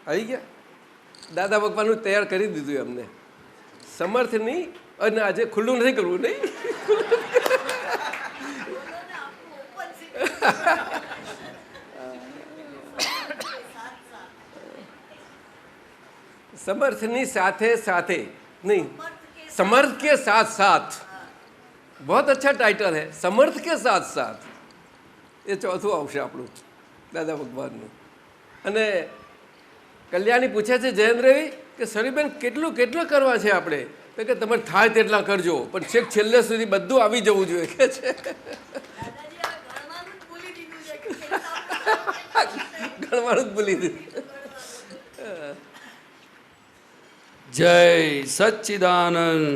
आई गया. દાદા ભગવાનનું તૈયાર કરી દીધું અમને, સમર્થ નહીં. અને આજે ખુલ્લું નથી કરવું, નહીં समर्थनी साथे साथे नहीं, समर्थ के साथ साथ. बहुत अच्छा टाइटल है, समर्थ के साथ साथ. એ ચોથું આવશે આપણું દાદા ભગવાનનું. અને કલ્યાણી પૂછે છે જયેન્દ્રભાઈ કે સરીબેન કેટલું કરવા છે આપણે? તો કે તમારે થાય તેટલા કરજો, પણ છેક છેલ્લે સુધી બધું આવી જવું જોઈએ કે છે. ગણવાનું જ ભૂલી દીધું. જય સચ્ચિદાનંદ.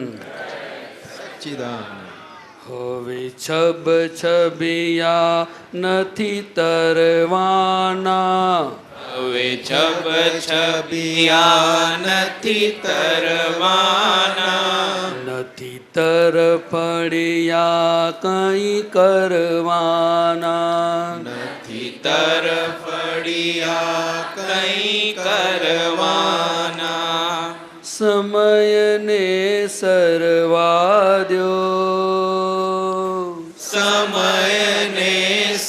સચ્ચિદાનંદ. હવે છબ છબિયા નથી તરવાના, હવે છબ છબિયા નથી તરવાના, નથી તરફડિયા કંઈ કરવાના, નથી તરફડિયા કંઈ કરવાના, સમયને સરવા દ્યો, સમયને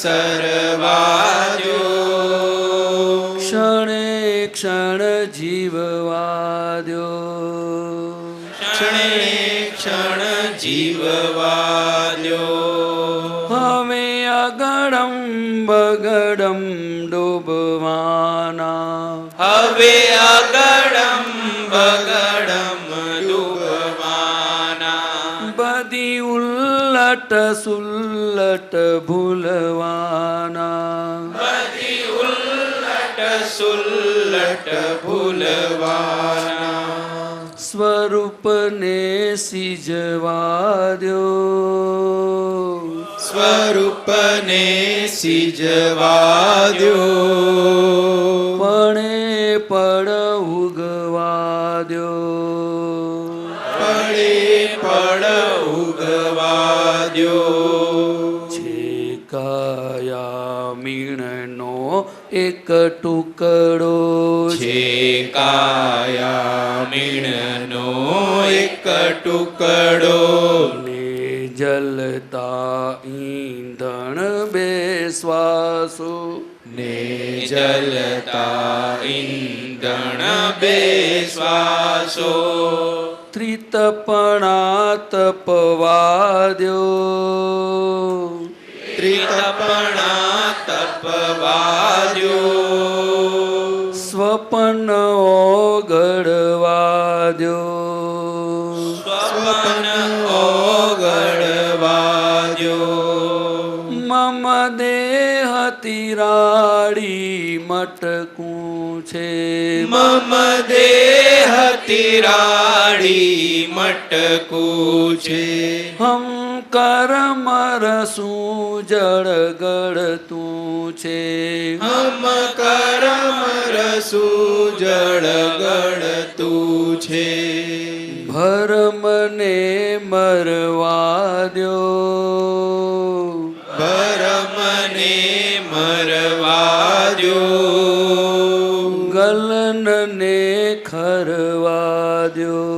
સરવા દ્યો, ક્ષણે ક્ષણ જીવવા દ્યો, ક્ષણે ક્ષણ જીવવા દ્યો, હવે અગડમ બગડમ ડૂબવાના, હવે અગડમ બગડમ ડૂબવાના, બધી ઉલ્લટ સુલ્લટ ભૂલવાના, બધી ઉલ્લટ સુલ્લટ ભૂલવાના, સ્વરૂપને સિજવા દ્યો, સ્વરૂપને સિજવા દ્યો, પણે પડ ઉગવા દ્યો, પડે પડ ઉગવા દ્યો, છે કાયા મીણનો એક ટુકડો છે કાયા મીણનો એક ટુકડો, ને જલતા ઈંધણ બેસવાસો, ને જલતા ઈંધણ બેસવાસો, ત્રિતપણા તપવા દ્યો, ત્રિતપણા તપવા દ્યો, સ્વપન ઓગળવા દ્યો, સ્વપ્ન ઓગળવા દ્યો, મમ દેહ તિરાડી મટકું છે, મમ દેહ તિરાડી મટકું છે, હમ કરમ રસું જળ ગળતું છે, હમ કરમ રસુ જળ ગળતું છે, ભરમને મરવા દ્યો, ભરમને મરવા દ્યો, ગલનને ખરવા દ્યો,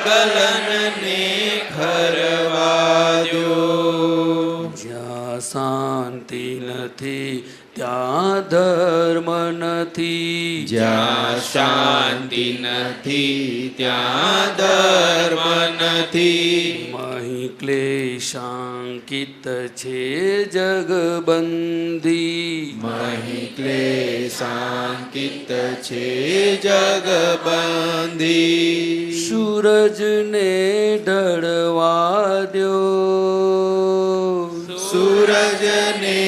ગલનને ખરવા દ્યો, જ્યાં શાંતિ નથી ત્યાં ધર્મ નથી, જ્યાં શાંતિ નથી ત્યાં ધર્મ નથી, મહી ક્લેશાંકિત છે જગબંધી, મહી ક્લેશાંકિત છે જગબંધી, સૂરજને ઢળવા દ્યો, સૂરજને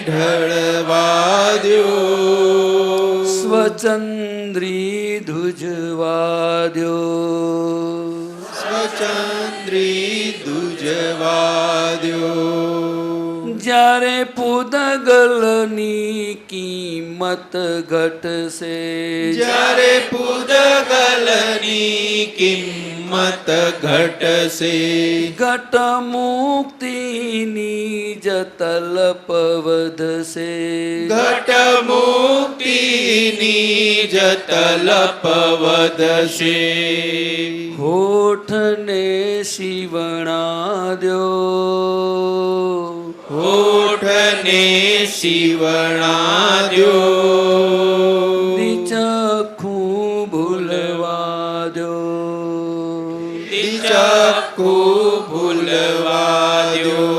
ઢળવા દ્યો, સ્વચંદ્રી ધુજવા દ્યો, સ્વચંદ્રી દુજવા દ્યો, જ્યારે પૂદગલની કિંમત ઘટશે, જ્યારે પૂદગલની કિંમત ઘટશે, ઘટ મુક્તિની જતલપ વધશે, ઘટ મુક્તિની જતલપ વધશે, હોઠને શિવણા દ્યો, હોઠને શિવણા દ્યો, ચખું ભૂલવા દ્યો, ચક્કુ ભૂલવા દ્યો,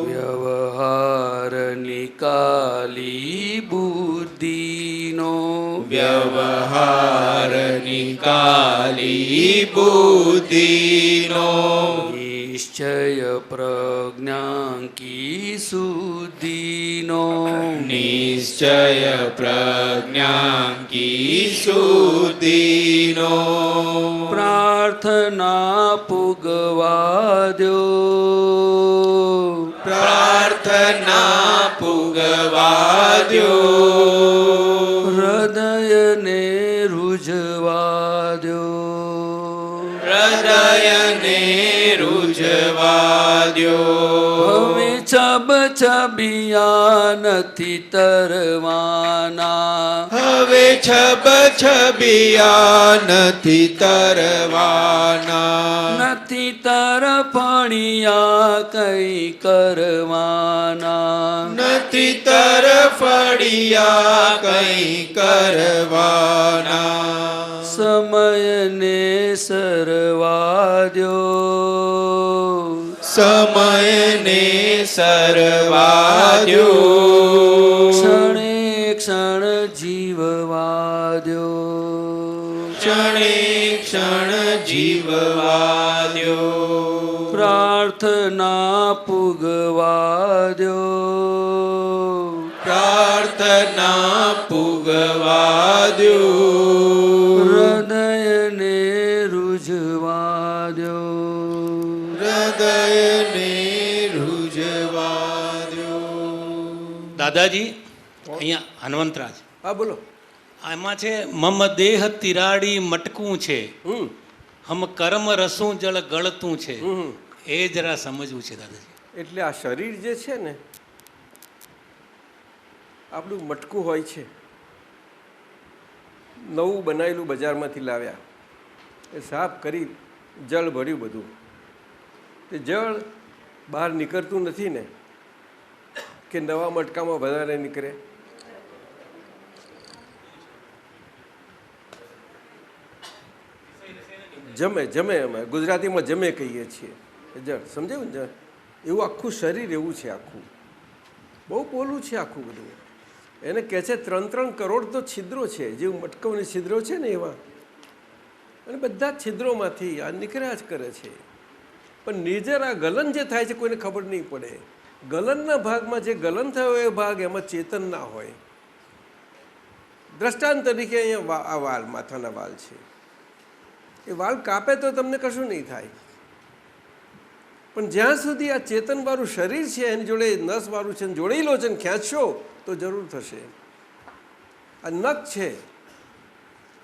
વ્યવહાર નિકાલી બુદ્ધિનો, વ્યવહાર નિકાલી બુદ્ધિનો, નિશ્ચય પ્રજ્ઞા પ્રજ્ઞાંકી સુધીનો નિશ્ચય પ્રજ્ઞાંકી સુધીનો પ્રાર્થના પુગવાદ્યો પ્રાર્થના પુગવાદ્યો હૃદયને રૂઝવાદ્યો હૃદયને રૂઝવાદ્યો હવે છબછબિયા નથી તરવાના હવે છબછબિયા નથી તરવાના નથી તરફણિયા કઈ કરવાના નથી તરફડિયા કઈ કરવાના સમયને સરવાદ્યો સમયને સરવાદ્યો ક્ષણે ક્ષણ જીવવાદ્યો ક્ષણે ક્ષણ જીવવાદ્યો પ્રાર્થના પુગવાદ્યો પ્રાર્થના પુગવાદ્યો હૃદયને રૂઝવાદ્યો હૃદયને રૂઝવાદ્યો દાદાજી અહીંયા હનુમંતરાજ હા બોલો. આમાં છે મમ દેહ તિરાડી મટકું છે હમ કર્મ રસું જળ ગળતું છે એ જરા સમજવું છે દાદાજી. એટલે આ શરીર જે છે ને આપણું મટકું હોય છે, નવું બનાવેલું બજારમાંથી લાવ્યા, એ સાફ કરી જળ ભર્યું બધું, તે જળ બહાર નીકળતું નથી ને કે નવા મટકામાં વધારે નીકળે? જમે અમે ગુજરાતીમાં જમે કહીએ છીએ, જળ સમજાયું ને? એવું આખું શરીર એવું છે, આખું બહુ પોલું છે આખું બધું. એને કહે છે 3-3 કરોડ તો છિદ્રો છે, જેવું મટકાઓની છિદ્રો છે ને એવા, અને બધા જ છિદ્રોમાંથી આ નીકળ્યા જ કરે છે. પણ નિર્જર આ ગલન જે થાય છે કોઈને ખબર નહીં પડે. ગલનના ભાગમાં જે ગલન થયો એ ભાગ એમાં ચેતન ના હોય. દ્રષ્ટાંત તરીકે અહીંયા આ વાલ, માથાના વાલ છે, એ વાલ કાપે તો તમને કશું નહીં થાય, પણ જ્યાં સુધી આ ચેતનવાળું શરીર છે એની જોડે નસવાળું છે જોડી લો છે ને ખેંચશો તો જરૂર થશે. આ નખ છે,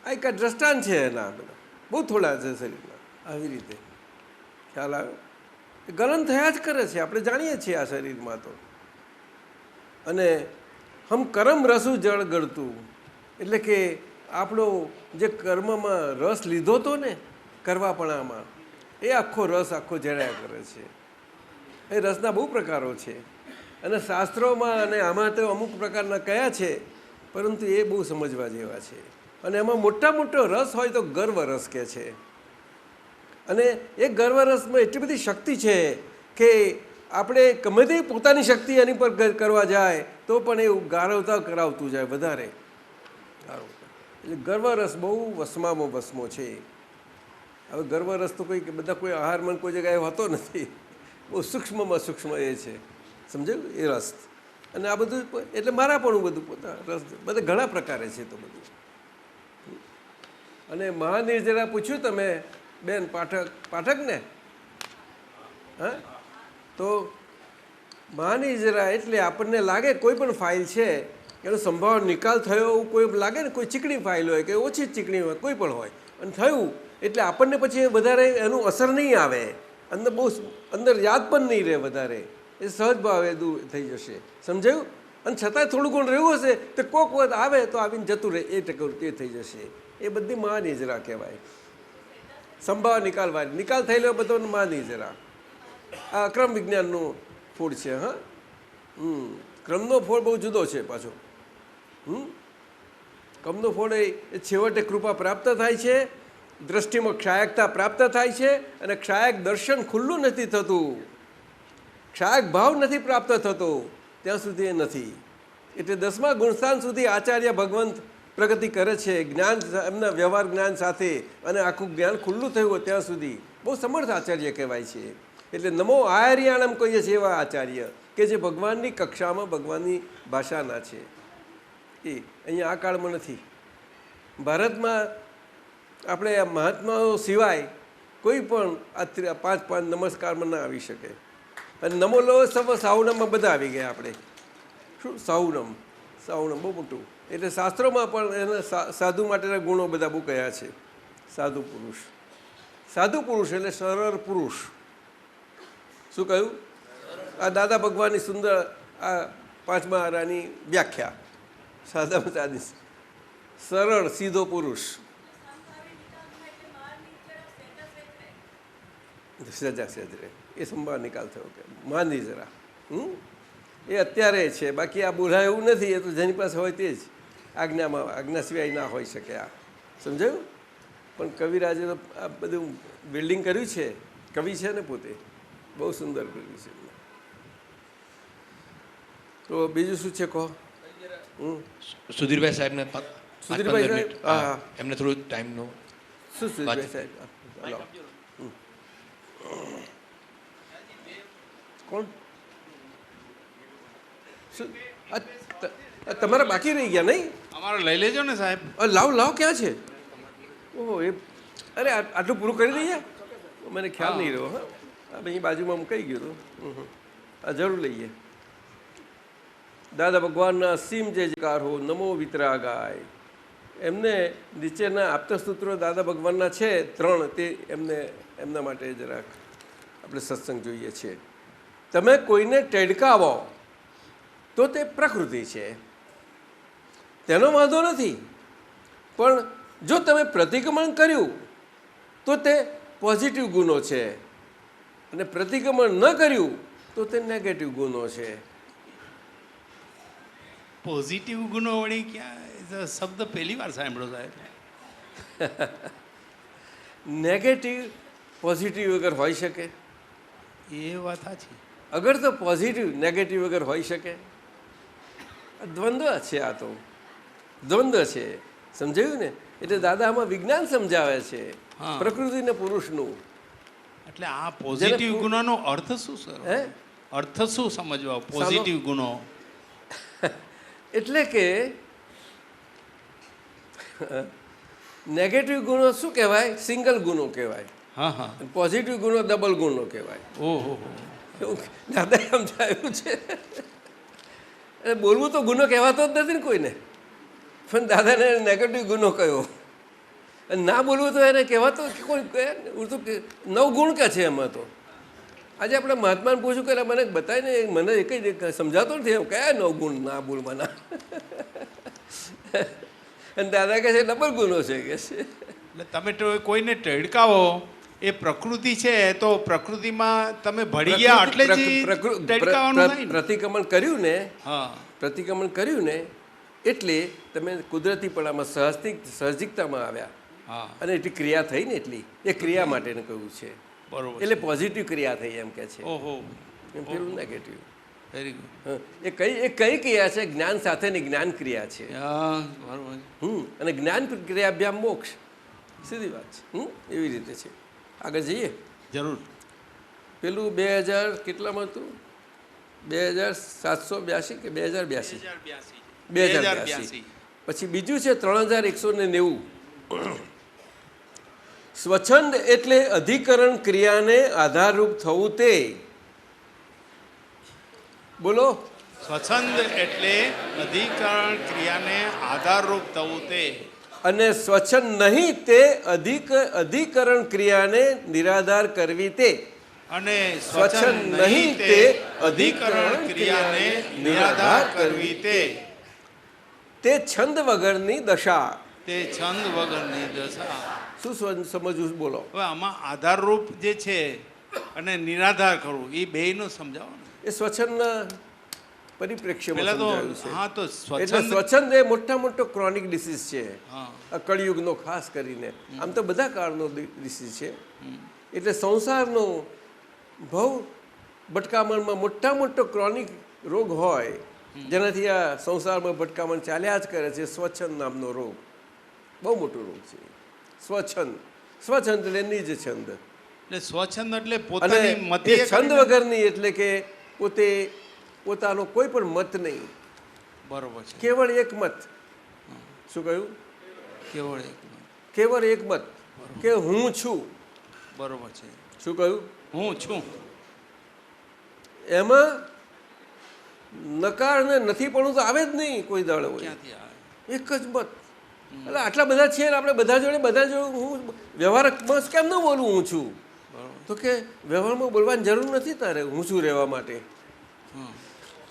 આ એક દ્રષ્ટાંત છે એના, બધા બહુ થોડા છે શરીરના. આવી રીતે ખ્યાલ આવે? ગલન થયા જ કરે છે, આપણે જાણીએ છીએ આ શરીરમાં તો. અને હમ કરમ રસું જળ ગળતું, એટલે કે આપણો જે કર્મમાં રસ લીધો હતો ને કરવાપણામાં, એ આખો રસ આખો જળ્યા કરે છે. એ રસના બહુ પ્રકારો છે, અને શાસ્ત્રોમાં અને આમાં તો અમુક પ્રકારના કયા છે, પરંતુ એ બહુ સમજવા જેવા છે. અને એમાં મોટા મોટો રસ હોય તો ગર્વ રસ કહે છે. અને એ ગર્વ રસમાં એટલી બધી શક્તિ છે કે આપણે ગમે તે પોતાની શક્તિ એની પર કરવા જાય તો પણ એ ગાળવતા કરાવતું જાય વધારે. એટલે ગર્વ રસ બહુ વસમામાં વસમો છે. હવે ગર્વ રસ તો કોઈ બધા કોઈ આહારમાં કોઈ જગ્યાએ હોતો નથી, બહુ સૂક્ષ્મમાં સૂક્ષ્મ એ છે, સમજાયું? એ રસ. અને આ બધું એટલે મારા પણ બધું પોતા રસ બધા ઘણા પ્રકારે છે તો બધું. અને મહાનિર્જરા પૂછ્યું તમે બેન પાઠક ને, હા, તો મહાનિર્જરા એટલે આપણને લાગે કોઈ પણ ફાઇલ છે એનો સંભાવના નિકાલ થયો એવું કોઈ લાગે ને, કોઈ ચીકણી ફાઇલ હોય કે ઓછી ચીકણી હોય, કોઈ પણ હોય, અને થયું એટલે આપણને પછી વધારે એનું અસર નહીં આવે, અંદર બહુ અંદર યાદ પણ નહીં રહે વધારે, એ સહજ ભાવે દૂર થઈ જશે, સમજાયું? અને છતાંય થોડું ઘણું રહ્યું હશે તો કોક વખત આવે તો આવીને જતું રહે, એ ટકે થઈ જશે. એ બધી મહાનિર્જરા કહેવાય. સંભાવ નિકાલવાળી, નિકાલ થયેલો બધો મહાનિર્જરા. આ અક્રમ વિજ્ઞાનનું ફૂડ છે. હા, ક્રમનો ફોડ બહુ જુદો છે પાછો. ક્રમનો ફોડ એ છેવટે કૃપા પ્રાપ્ત થાય છે, દ્રષ્ટિમાં ક્ષાયકતા પ્રાપ્ત થાય છે, અને ક્ષાયક દર્શન ખુલ્લું નથી થતું, ક્ષાયક ભાવ નથી પ્રાપ્ત થતો ત્યાં સુધી એ નથી. એટલે 10મા ગુણસ્થાન સુધી આચાર્ય ભગવંત પ્રગતિ કરે છે જ્ઞાન, એમના વ્યવહાર જ્ઞાન સાથે, અને આખું જ્ઞાન ખુલ્લું થયું હોય ત્યાં સુધી બહુ સમર્થ આચાર્ય કહેવાય છે. એટલે નમો આર્યાણમ કહીએ છીએ એવા આચાર્ય કે જે ભગવાનની કક્ષામાં ભગવાનની ભાષાના છે. એ અહીંયા આ કાળમાં નથી. ભારતમાં આપણે આ મહાત્માઓ સિવાય કોઈ પણ આ 5 નમસ્કારમાં ના આવી શકે. અને નમો લો સવ સાઉનમમાં બધા આવી ગયા આપણે. શું સાઉનમ? સાઉનમ બહુ મોટું. એટલે શાસ્ત્રોમાં પણ એના સાધુ માટેના ગુણો બધા બહુ કયા છે. સાધુ પુરુષ, સાધુ પુરુષ એટલે સરળ પુરુષ. શું કહ્યું? આ દાદા ભગવાનની સુંદર આ 5મા આરાની વ્યાખ્યા. સાદામાં સાદી, સરળ સીધો પુરુષ. સજા સજરે એ સંભાળ નિકાલ થયો કે માંદી જરા. એ અત્યારે છે, બાકી આ બોલાય એવું નથી. એ તો જેની પાસે હોય તે જ આજ્ઞામાં, આજ્ઞા સિવાય ના હોઈ શકે. આ સમજાયું? પણ કવિરાજે તો આ બધું બિલ્ડિંગ કર્યું છે. કવિ છે ને પોતે, બહુ સુંદર કર્યું છે. તો બીજું શું છે કહો? સુધીરભાઈ સાહેબને સુધીરભાઈ સાહેબ, હા, એમને થોડું ટાઈમનો શું સુધીરભાઈ સાહેબ? લાવો. કોણ? શું તમારા બાકી રહી ગયા નહીં? અમારે લઈ લેજો ને સાહેબ. લાવ લાવ, ક્યાં છે? ઓહો, એ અરે આટલું પૂરું કરી દઈએ. મને ખ્યાલ નહીં રહ્યો. હા, અહીં બાજુમાં મુકાઈ ગયું હતું. આ જરૂર લઈએ. દાદા ભગવાનના અસીમ જય જયકાર હો, નમો વિતરાગાય. એમને નીચેના આપતસૂત્રો દાદા ભગવાનના છે 3, તે એમના માટે જરાક આપણે સત્સંગ જોઈએ છીએ. તમે કોઈને ટેડકાવો તો તે પ્રકૃતિ છે, તેનો વાંધો નથી. પણ જો તમે પ્રતિક્રમણ કર્યું તો તે પોઝિટિવ ગુનો છે, અને પ્રતિક્રમણ ન કર્યું તો તે નેગેટિવ ગુનો છે. પોઝિટિવ ગુનો વળી ક્યાં શબ્દ પહેલી વાર સાંભળ્યો સાહેબ. નેગેટિવ પોઝિટિવ વગર હોઈ શકે? એ વાત સાચી. અગર તો પોઝિટિવ નેગેટિવ વગર હોઈ શકે? દ્વંદ્વ છે. આ તો દ્વંદ્વ છે. સમજાયું ને? એટલે દાદા આમાં વિજ્ઞાન સમજાવે છે, પ્રકૃતિ ને પુરુષનું. એટલે આ પોઝિટિવ ગુનાનો અર્થ શું સર? હે, અર્થ શું સમજવા પોઝિટિવ ગુનો? એટલે કે નેગેટિવ ગુનો શું કહેવાય? સિંગલ ગુનો કહેવાય. હા હા. પોઝિટિવ ગુનો ડબલ ગુનો કહેવાય. ઓહો, એવું દાદા સમજાયું છે. અને બોલવું તો ગુનો કહેવાતો જ નથી ને કોઈને, પણ દાદાને નેગેટિવ ગુનો કયો. અને ના બોલવું તો એને કહેવાતો કોઈ 9 ગુણ કે છે એમાં તો. આજે આપણે મહાત્માને પૂછ્યું કે મને બતાવી ને, મને એક જ સમજાતો નથી એમ કયા 9 ગુણ ના બોલવાના. અને દાદા કહે છે ડબલ ગુનો છે કે છે. એટલે તમે તો કોઈને ટેડકાવો એ પ્રકૃતિ છે, તો પ્રકૃતિમાં તમે ભળી ગયા એટલે જ ટેડકાવાનું થાય ને. પ્રતિક્રમણ કર્યું ને, હા, પ્રતિક્રમણ કર્યું ને એટલે તમે કુદરતીપણામાં સહજિકતામાં આવ્યા. હા, અને એટલી ક્રિયા થઈ ને, એટલી એ ક્રિયા માટેનું કહ્યું છે. બરોબર. એટલે પોઝિટિવ ક્રિયા થઈ એમ કે છે. ઓહો, એમ પેલું નેગેટિવ. Very good. એ કઈ ક્રિયા છે? જ્ઞાન સાથેની જ્ઞાન ક્રિયા છે. હા, બરોબર. અને જ્ઞાન ક્રિયાભ્યામ મોક્ષ. સીધી વાત છે. એવી રીતે છે. આગળ જઈએ. જરૂર. પેલું 2000 કેટલામાં હતું? 2782 કે 2082? 2082. પછી બીજું છે 3190. સ્વચ્છંદ એટલે અધિકરણ ક્રિયાને આધારરૂપ થવું તે. બોલો. સ્વચ્છંદ એટલે અધિકરણ ક્રિયાને આધારરૂપ થવું તે. અને સ્વચ્છંદ નહીં તે અધિકરણ ક્રિયાને નિરાધાર કરવી તે. અને સ્વચ્છંદ નહીં તે અધિકરણ ક્રિયાને નિરાધાર કરવી તે. તે છંદ વગરની દશા. તે છંદ વગરની દશા. શું સમજવું? બોલો. હવે આમાં આધારરૂપ જે છે અને નિરાધાર કરવું એ બેયનું સમજાવો ને. એ સ્વચ્છંદના પરિપ્રેક્ષ્યમાં પહેલા તો સમજાયું છે. હા, તો એટલે સ્વચ્છંદ. સ્વચ્છંદ એ મોટો ક્રોનિક ડિસીઝ છે. હા, આ કળિયુગનો ખાસ કરીને. આમ તો બધા કાળનો ડિસીઝ છે. એટલે સંસારનો ભવ ભટકામણમાં મોટો ક્રોનિક રોગ હોય, જેનાથી આ સંસારમાં ભટકામણ ચાલ્યા જ કરે છે. સ્વચ્છંદ નામનો રોગ બહુ મોટો રોગ છે. સ્વચ્છંદ એટલે નિજ છંદ. એટલે સ્વચ્છંદ એટલે અને પોતાની એ મતીય છંદ કરીને- વગરની એટલે કે પોતે પોતાનો કોઈ પણ મત નહીં, બરોબર છે, કેવળ એક મત. શું કહ્યું? કેવળ એક કેવળ એક મત કે હું છું. બરોબર છે, શું કહ્યું? હું છું. એમાં નકાર ને નથી પણ તો આવે જ નહીં કોઈ દાડો હોય. ક્યાંથી આવે? એક જ મત. એટલે આટલા બધા છીએ ને આપણે બધા જોડે હું વ્યવહારમાં કેમ ન બોલું હું છું? તો કે વ્યવહારમાં બોલવાની જરૂર નથી તારે હું છું રહેવા માટે.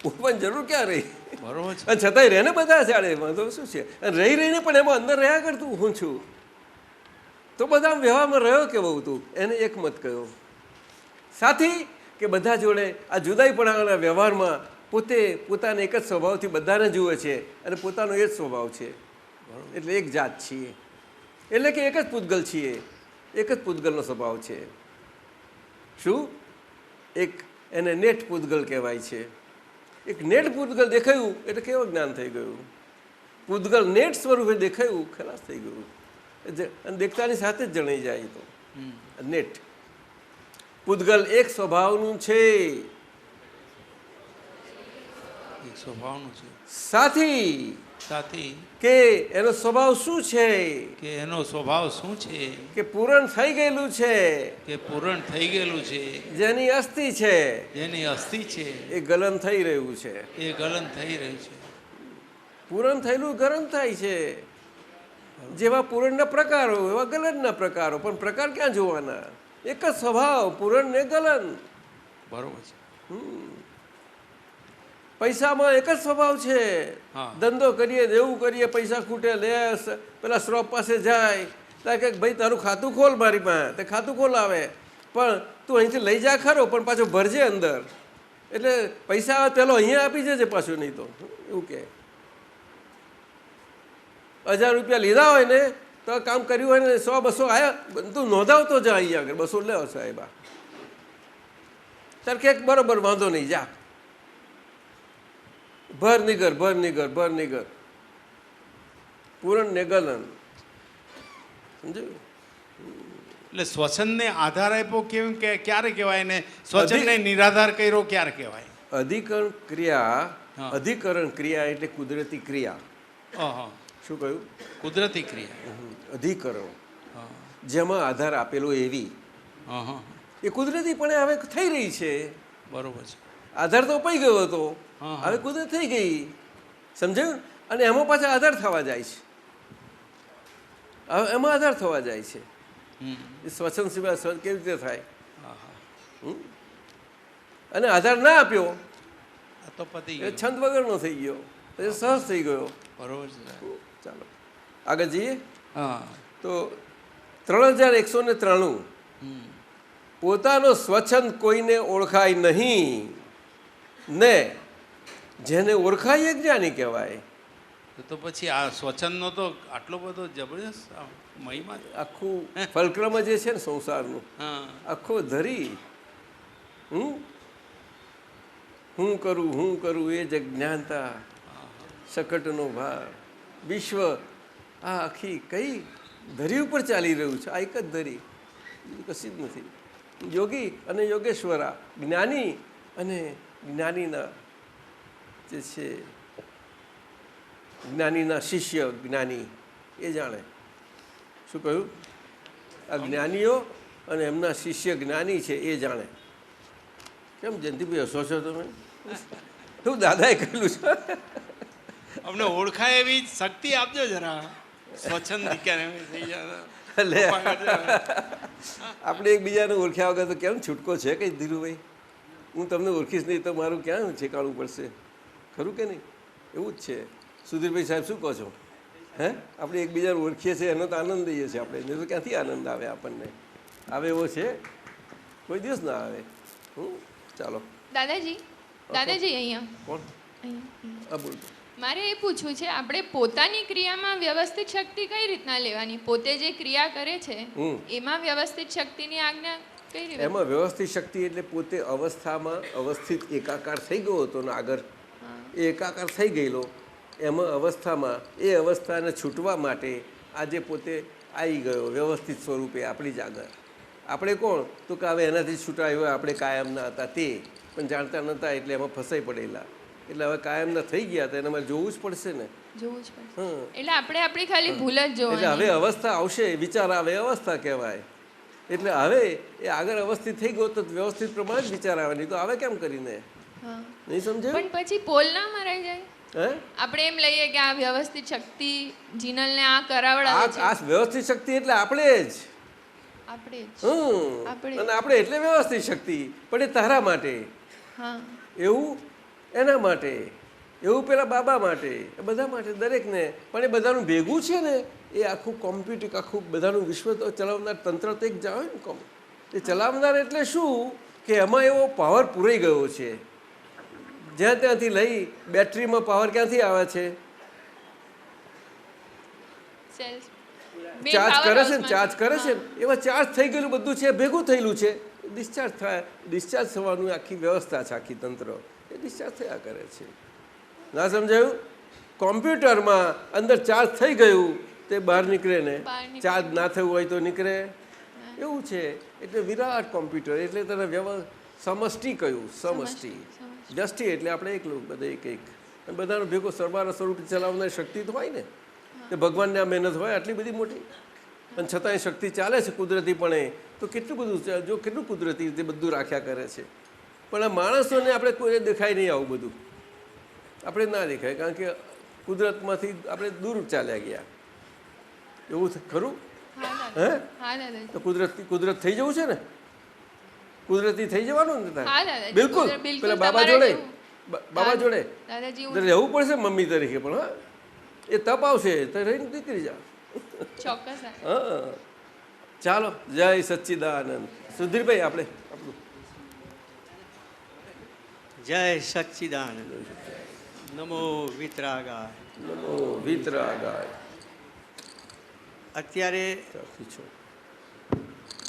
બોલવાની જરૂર ક્યાં રહી? બરોબર છે, અને છતાંય રહે ને બધા ચાલે, એમાં તો શું છે? અને રહી રહીને પણ એમાં અંદર રહ્યા કરતું હું છું. તો બધા વ્યવહારમાં રહ્યો કેવો તું? એને એક મત કહ્યો. સાથી કે બધા જોડે આ જુદાઈપણાના વ્યવહારમાં પોતે પોતાના એક જ સ્વભાવથી બધાને જુએ છે અને પોતાનો એ જ સ્વભાવ છે. એટલે એક જાત છીએ, એટલે કે એક જ પૂતગલ છીએ, એક જ પૂતગલનો સ્વભાવ છે. શું? એક એને નેટ પૂતગલ કહેવાય છે. એક નેટ પૂતગલ દેખાયું એટલે કેવું જ્ઞાન થઈ ગયું? પૂતગલ નેટ સ્વરૂપે દેખાયું, ખલાસ થઈ ગયું. અને દેખતાની સાથે જ જણાઈ જાય. તો નેટ પૂતગલ એક સ્વભાવનું છે. એક સ્વભાવનું છે. સાથી સાથી કે એનો સ્વભાવ શું છે? કે એનો સ્વભાવ શું છે? કે પૂરણ થઈ ગયેલું છે, કે પૂરણ થઈ ગયેલું છે, જેની અસ્થિ છે જેની અસ્થિ છે એ ગલન થઈ રહ્યું છે. એ ગલન થઈ રહ્યું છે. પૂરણ થયેલું ગલન થાય છે. જેવા પૂરણના પ્રકારો એવા ગલનના પ્રકારો, પણ પ્રકાર ક્યાં જોવાના? એક જ સ્વભાવ, પૂરણ ને ગલન. બરોબર છે, પૈસામાં એક જ સ્વભાવ છે. હા. ધંધો કરીએ, દેવું કરીએ, પૈસા ખૂટે, લે પેલા શ્રોપ પાસે જાય, ત્યાં કે ભાઈ તારું ખાતું ખોલ મારી પાસે, તે ખાતું ખોલ આવે, પણ તું અહીંથી લઈ જા ખરો પણ પાછો ભરજે અંદર. એટલે પૈસા આવે પેલો અહીંયા આપી જજે પાછું, નહીં તો એવું કે 1000 રૂપિયા લીધા હોય ને તો કામ કર્યું હોય ને 100-200 આવ્યા, તું નોંધાવતો જા અહીંયા આગળ, 200 લેવો સાહેબ. તાર કે બરોબર વાંધો નહીં, જા ભર નિગર ભર નિગર ભર નિગર. પૂરણ ને ગલન. સમજ્યું? એટલે સ્વચ્છંદને આધાર આપ્યો કેમ કે ક્યારે કહેવાય ને સ્વચ્છંદને નિરાધાર કર્યો ક્યારે કહેવાય? અધિકરણ ક્રિયા, હા. અધિકરણ ક્રિયા એટલે કુદરતી ક્રિયા. હા, શું કહ્યું? કુદરતી ક્રિયા. અધિકરણ હા, જેમાં આધાર આપેલો એવી હા, હા, એ કુદરતીપણે હવે થઈ રહી છે. બરોબર છે. આધાર તો અપાઈ ગયો હતો, હા, હા. હવે કુદરત થઈ ગઈ. સમજાયું? અને એમાં પાછા આધાર થવા જાય છે. હવે એમાં આધાર થવા જાય છે. એ સ્વચ્છંદ સિવાય સ્વચ્છ કેવી રીતે થાય? અને આધાર ના આપ્યો આ તો પતી એ ગયું. છંદ વગરનો થઈ ગયો, એ સહજ થઈ ગયો. બરોબર છે. ચાલો આગળ જઈએ. હા, તો 3193 પોતાનો સ્વચ્છંદ કોઈને ઓળખાય નહીં ને જેને ઓળખાય એ જ્ઞાની કહેવાય. તો પછી આ સ્વચ્છંદનો તો આટલો બધો જબરજસ્ત મહિમા છે. આખું ફલક્રમ જે છે ને સંસારનું હા, આખો ધરી હું કરું એ જ જ્ઞાનતા શકટનો ભાર વિશ્વ આ આખી કઈ ધરી ઉપર ચાલી રહ્યું છે? આ એક જ ધરી, બીજું કશી જ નથી. યોગી અને યોગેશ્વરા, જ્ઞાની અને જ્ઞાનીના જે છે જ્ઞાનીના શિષ્ય જ્ઞાની એ જાણે. શું કહ્યું? આ જ્ઞાનીઓ અને એમના શિષ્ય જ્ઞાની છે એ જાણે. કેમ જયંતિભાઈ હસો છો તમે? શું દાદાએ કહેલું છે? અમને ઓળખાય એવી શક્તિ આપજો જરા. સ્વચ્છંદ ક્યારે થઈ જાય. એટલે આપણે એકબીજાને ઓળખ્યા વગર તો કેમ છૂટકો છે કંઈ ધીરુભાઈ? હું તમને ઓળખીશ નહીં તો મારું ક્યાં ઠેકાણું પડશે? ખરું કે નહીં? એવું જ છે. સુધીરભાઈ સાહેબ શું કહો છો? હે, આપણે એકબીજાને ઓળખીએ છીએ એનો તો આનંદ લઈએ છીએ આપણે, નહીં તો ક્યાંથી આનંદ આવે આપણને? આવે એવો છે? કોઈ દિવસ ના આવે. ચાલો દાદાજી અહીંયા કોણ? હા બોલ. મારે એ પૂછવું છે, આપણે પોતાની ક્રિયામાં વ્યવસ્થિત શક્તિ કઈ રીતના લેવાની? પોતે જે ક્રિયા કરે છે એમાં વ્યવસ્થિત શક્તિની આજ્ઞા કઈ રીતે? એમાં વ્યવસ્થિત શક્તિ એટલે પોતે અવસ્થામાં અવસ્થિત એકાકાર થઈ ગયો હતો ને આગળ એ એકાકાર થઈ ગયેલો એમાં અવસ્થામાં એ અવસ્થાને છૂટવા માટે આજે પોતે આવી ગયો વ્યવસ્થિત સ્વરૂપે આપણી જ આગળ. આપણે કોણ તો કે હવે એનાથી છૂટાયો આપણે કાયમના હતા તે પણ જાણતા નહોતા એટલે એમાં ફસાઈ પડેલા, એટલે હવે કાયમના થઈ ગયા તો એને મારે જોવું જ પડશે ને. જોવું જ પડશે. હા, એટલે આપણે આપણી ખાલી ભૂલ જ એટલે હવે જોવાની. અવસ્થા આવશે, વિચાર આવે, અવસ્થા કહેવાય. એટલે હવે એ આગળ અવસ્થિત થઈ ગયો તો વ્યવસ્થિત પ્રમાણે જ વિચાર આવે, નહીં તો આવે કેમ કરીને? હા. નહીં સમજાયું? પણ પછી પોલ ના મરાઈ જાય. હે? આપણે એમ લઈએ કે આ વ્યવસ્થિત શક્તિ જીનલને આ કરાવડાવે છે. આ વ્યવસ્થિત શક્તિ એટલે આપણે જ. આપણે જ. અને આપણે એટલે વ્યવસ્થિત શક્તિ, પણ એ તારા માટે, હા. એવું એના માટે, એવું પેલા બાબા માટે, એ બધા માટે, દરેકને. પણ એ બધાનું ભેગું છે ને, એ આખું કોમ્પ્યુટર, આખું બધાનું વિશ્વ ચલાવનાર તંત્ર તો એક જાવે ને કોમ. એ ચલાવનાર એટલે શું કે એમાં એવો પાવર પૂરાઈ ગયો છે. જ્યાં ત્યાંથી લઈ બેટરીમાં પાવર ક્યાંથી આવે છે? Cells. ચાર્જ કરે છે ને, ચાર્જ કરે છે ને, એમાં ચાર્જ થઈ ગયેલું બધું છે, ભેગું થયેલું છે, ડિસ્ચાર્જ થાય. ડિસ્ચાર્જ થવાનું આખી વ્યવસ્થા છે, આખી તંત્ર એ ડિસ્ચાર્જ થયા કરે છે. ના સમજાયું? કોમ્પ્યુટરમાં અંદર ચાર્જ થઈ ગયું તે બહાર નીકળે ને, ચાર્જ ના થયું હોય તો નીકળે, એવું છે. એટલે વિરાટ કોમ્પ્યુટર, એટલે તને સમષ્ટિ કહ્યું, સમષ્ટિ. વ્યષ્ટિ એટલે આપણે એકલું, બધા એક એક, અને બધાનો ભેગો સરવાળા સ્વરૂપે ચલાવનારી શક્તિ તો હોય ને. તે ભગવાનની આ મહેનત હોય આટલી બધી મોટી, અને છતાંય શક્તિ ચાલે છે કુદરતીપણે, તો કેટલું બધું જો કેટલું કુદરતી રીતે બધું રાખ્યા કરે છે. પણ આ માણસોને આપણે કોઈ દેખાય નહીં આવું બધું, આપણે ના દેખાય, કારણ કે કુદરતમાંથી આપણે દૂર ચાલ્યા ગયા. એવું ખરું? હે? તો કુદરત થઈ જવું છે ને, કુદરતી થઈ જવાનું ને તારે. બિલકુલ. પેલા બાબા જોડે રહેવું પડશે મમ્મી તરીકે, પણ હા એ તપ આવશે તો રહીને નીકળી જા. ચોક્કસ. હા, ચાલો. જય સચ્ચિદાનંદ. સુધીરભાઈ આપણે આપણું જય સચ્ચિદાનંદ. નમો વિતરાગાય. નમો વિતરાગાય. અત્યારે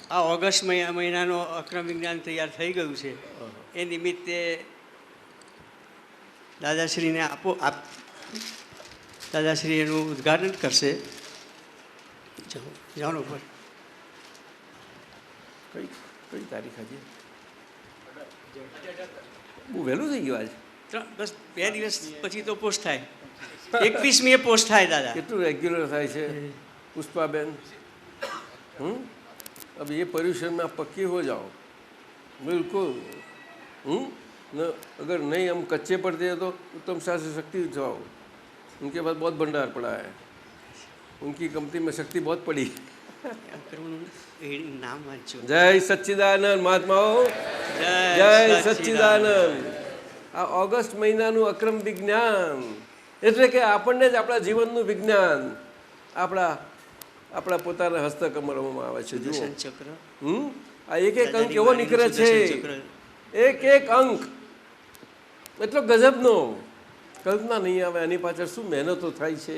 આ ઓગસ્ટ મહિનાનો અક્રમ વિજ્ઞાન તૈયાર થઈ ગયું છે. એ નિમિત્તે દાદાશ્રીને દાદાશ્રી એનું ઉદ્ઘાટન કરશે. જાણો પર કઈ તારીખ આજે? બહુ વહેલું થઈ ગયું આજે. બસ 2 દિવસ પછી તો પોસ્ટ થાય. 21મી પોસ્ટ થાય દાદા. કેટલું રેગ્યુલર થાય છે પુષ્પાબેન? अब ये पर्यूषण में आप पक्के हो जाओ बिल्कुल. अगर नहीं हम कच्चे पड़ते हैं तो उत्तम शास्त्र शक्ति जाओ. उनके पास बहुत भंडार पड़ा है, उनकी कंपनी में शक्ति बहुत पड़ी. નામ વાંચો. જય સચ્ચિદાનંદ મહાત્માઓ. જય સચ્ચિદાનંદ. આ ઓગસ્ટ મહિનાનું અક્રમ વિજ્ઞાન એટલે કે આપણને જ આપણા જીવનનું વિજ્ઞાન આપણા પોતાના હસ્તકમળમાં આવે છે. જુઓ, આ એક એક અંક એવો નીકળે છે, એક એક અંક એટલો ગજબનો, કલ્પના નહીં આવે. એની પાછળ શું મહેનતો થાય છે,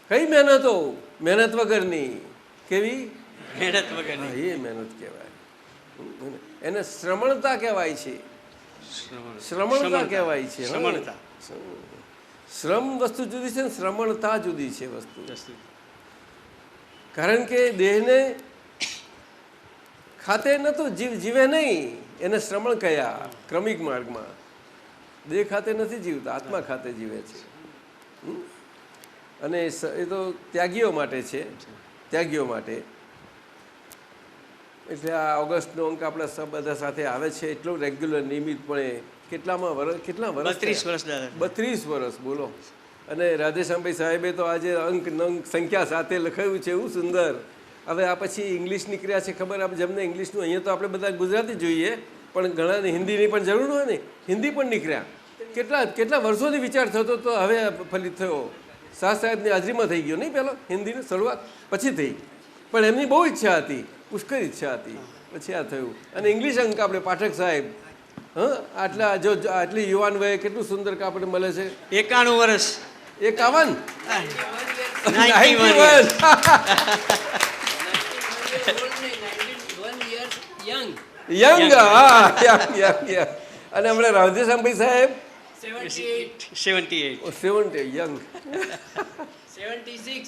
કઈ મહેનતો, મહેનત વગરની. કેવી મહેનત વગરની? એ મહેનત કહેવાય, એને શ્રમણતા કહેવાય છે. શ્રમણતા કહેવાય છે. શ્રમ વસ્તુ જુદી છે ને શ્રમણતા જુદી છે વસ્તુ. કારણ કે દેહને ખાતે નતું જીવે નહીં, એને શ્રમણ કયા ક્રમિક માર્ગમાં. દેહ ખાતે નથી જીવતા, આત્મા ખાતે જીવે છે. અને એ તો ત્યાગીઓ માટે છે, ત્યાગીઓ માટે. એટલે આ ઓગસ્ટનો અંક આપણા બધા સાથે આવે છે એટલો રેગ્યુલર નિયમિતપણે. કેટલા વર્ષ? 32 વર્ષ દાદા. 32 વર્ષ, બોલો. અને રાધેશ્યામભાઈ સાહેબે તો આજે અંક સંખ્યા સાથે લખાયું છે, એવું સુંદર. હવે આ પછી ઇંગ્લિશ નીકળ્યા છે, ખબર આપણે જેમને ઇંગ્લિશનું, અહીંયા તો આપણે બધા ગુજરાતી જોઈએ, પણ ઘણાને હિન્દીની પણ જરૂર હોય ને, હિન્દી પણ નીકળ્યા. કેટલા વર્ષોથી વિચાર થતો તો હવે ફલિત થયો. શાહ સાહેબની હાજરીમાં થઈ ગયો નહીં, પહેલો હિન્દીની શરૂઆત પછી થઈ, પણ એમની બહુ ઈચ્છા હતી, પુષ્કળ ઈચ્છા હતી, પછી આ થયું. અને ઇંગ્લિશ અંક આપણે પાઠક સાહેબ, આટલી યુવાન વયે કેટલું સુંદર કાપડ મળે છે. 91 વર્ષ. 51 યંગ. અને હમણાં રાધેશ્યામભાઈ સાહેબ 78 યંગ. 75.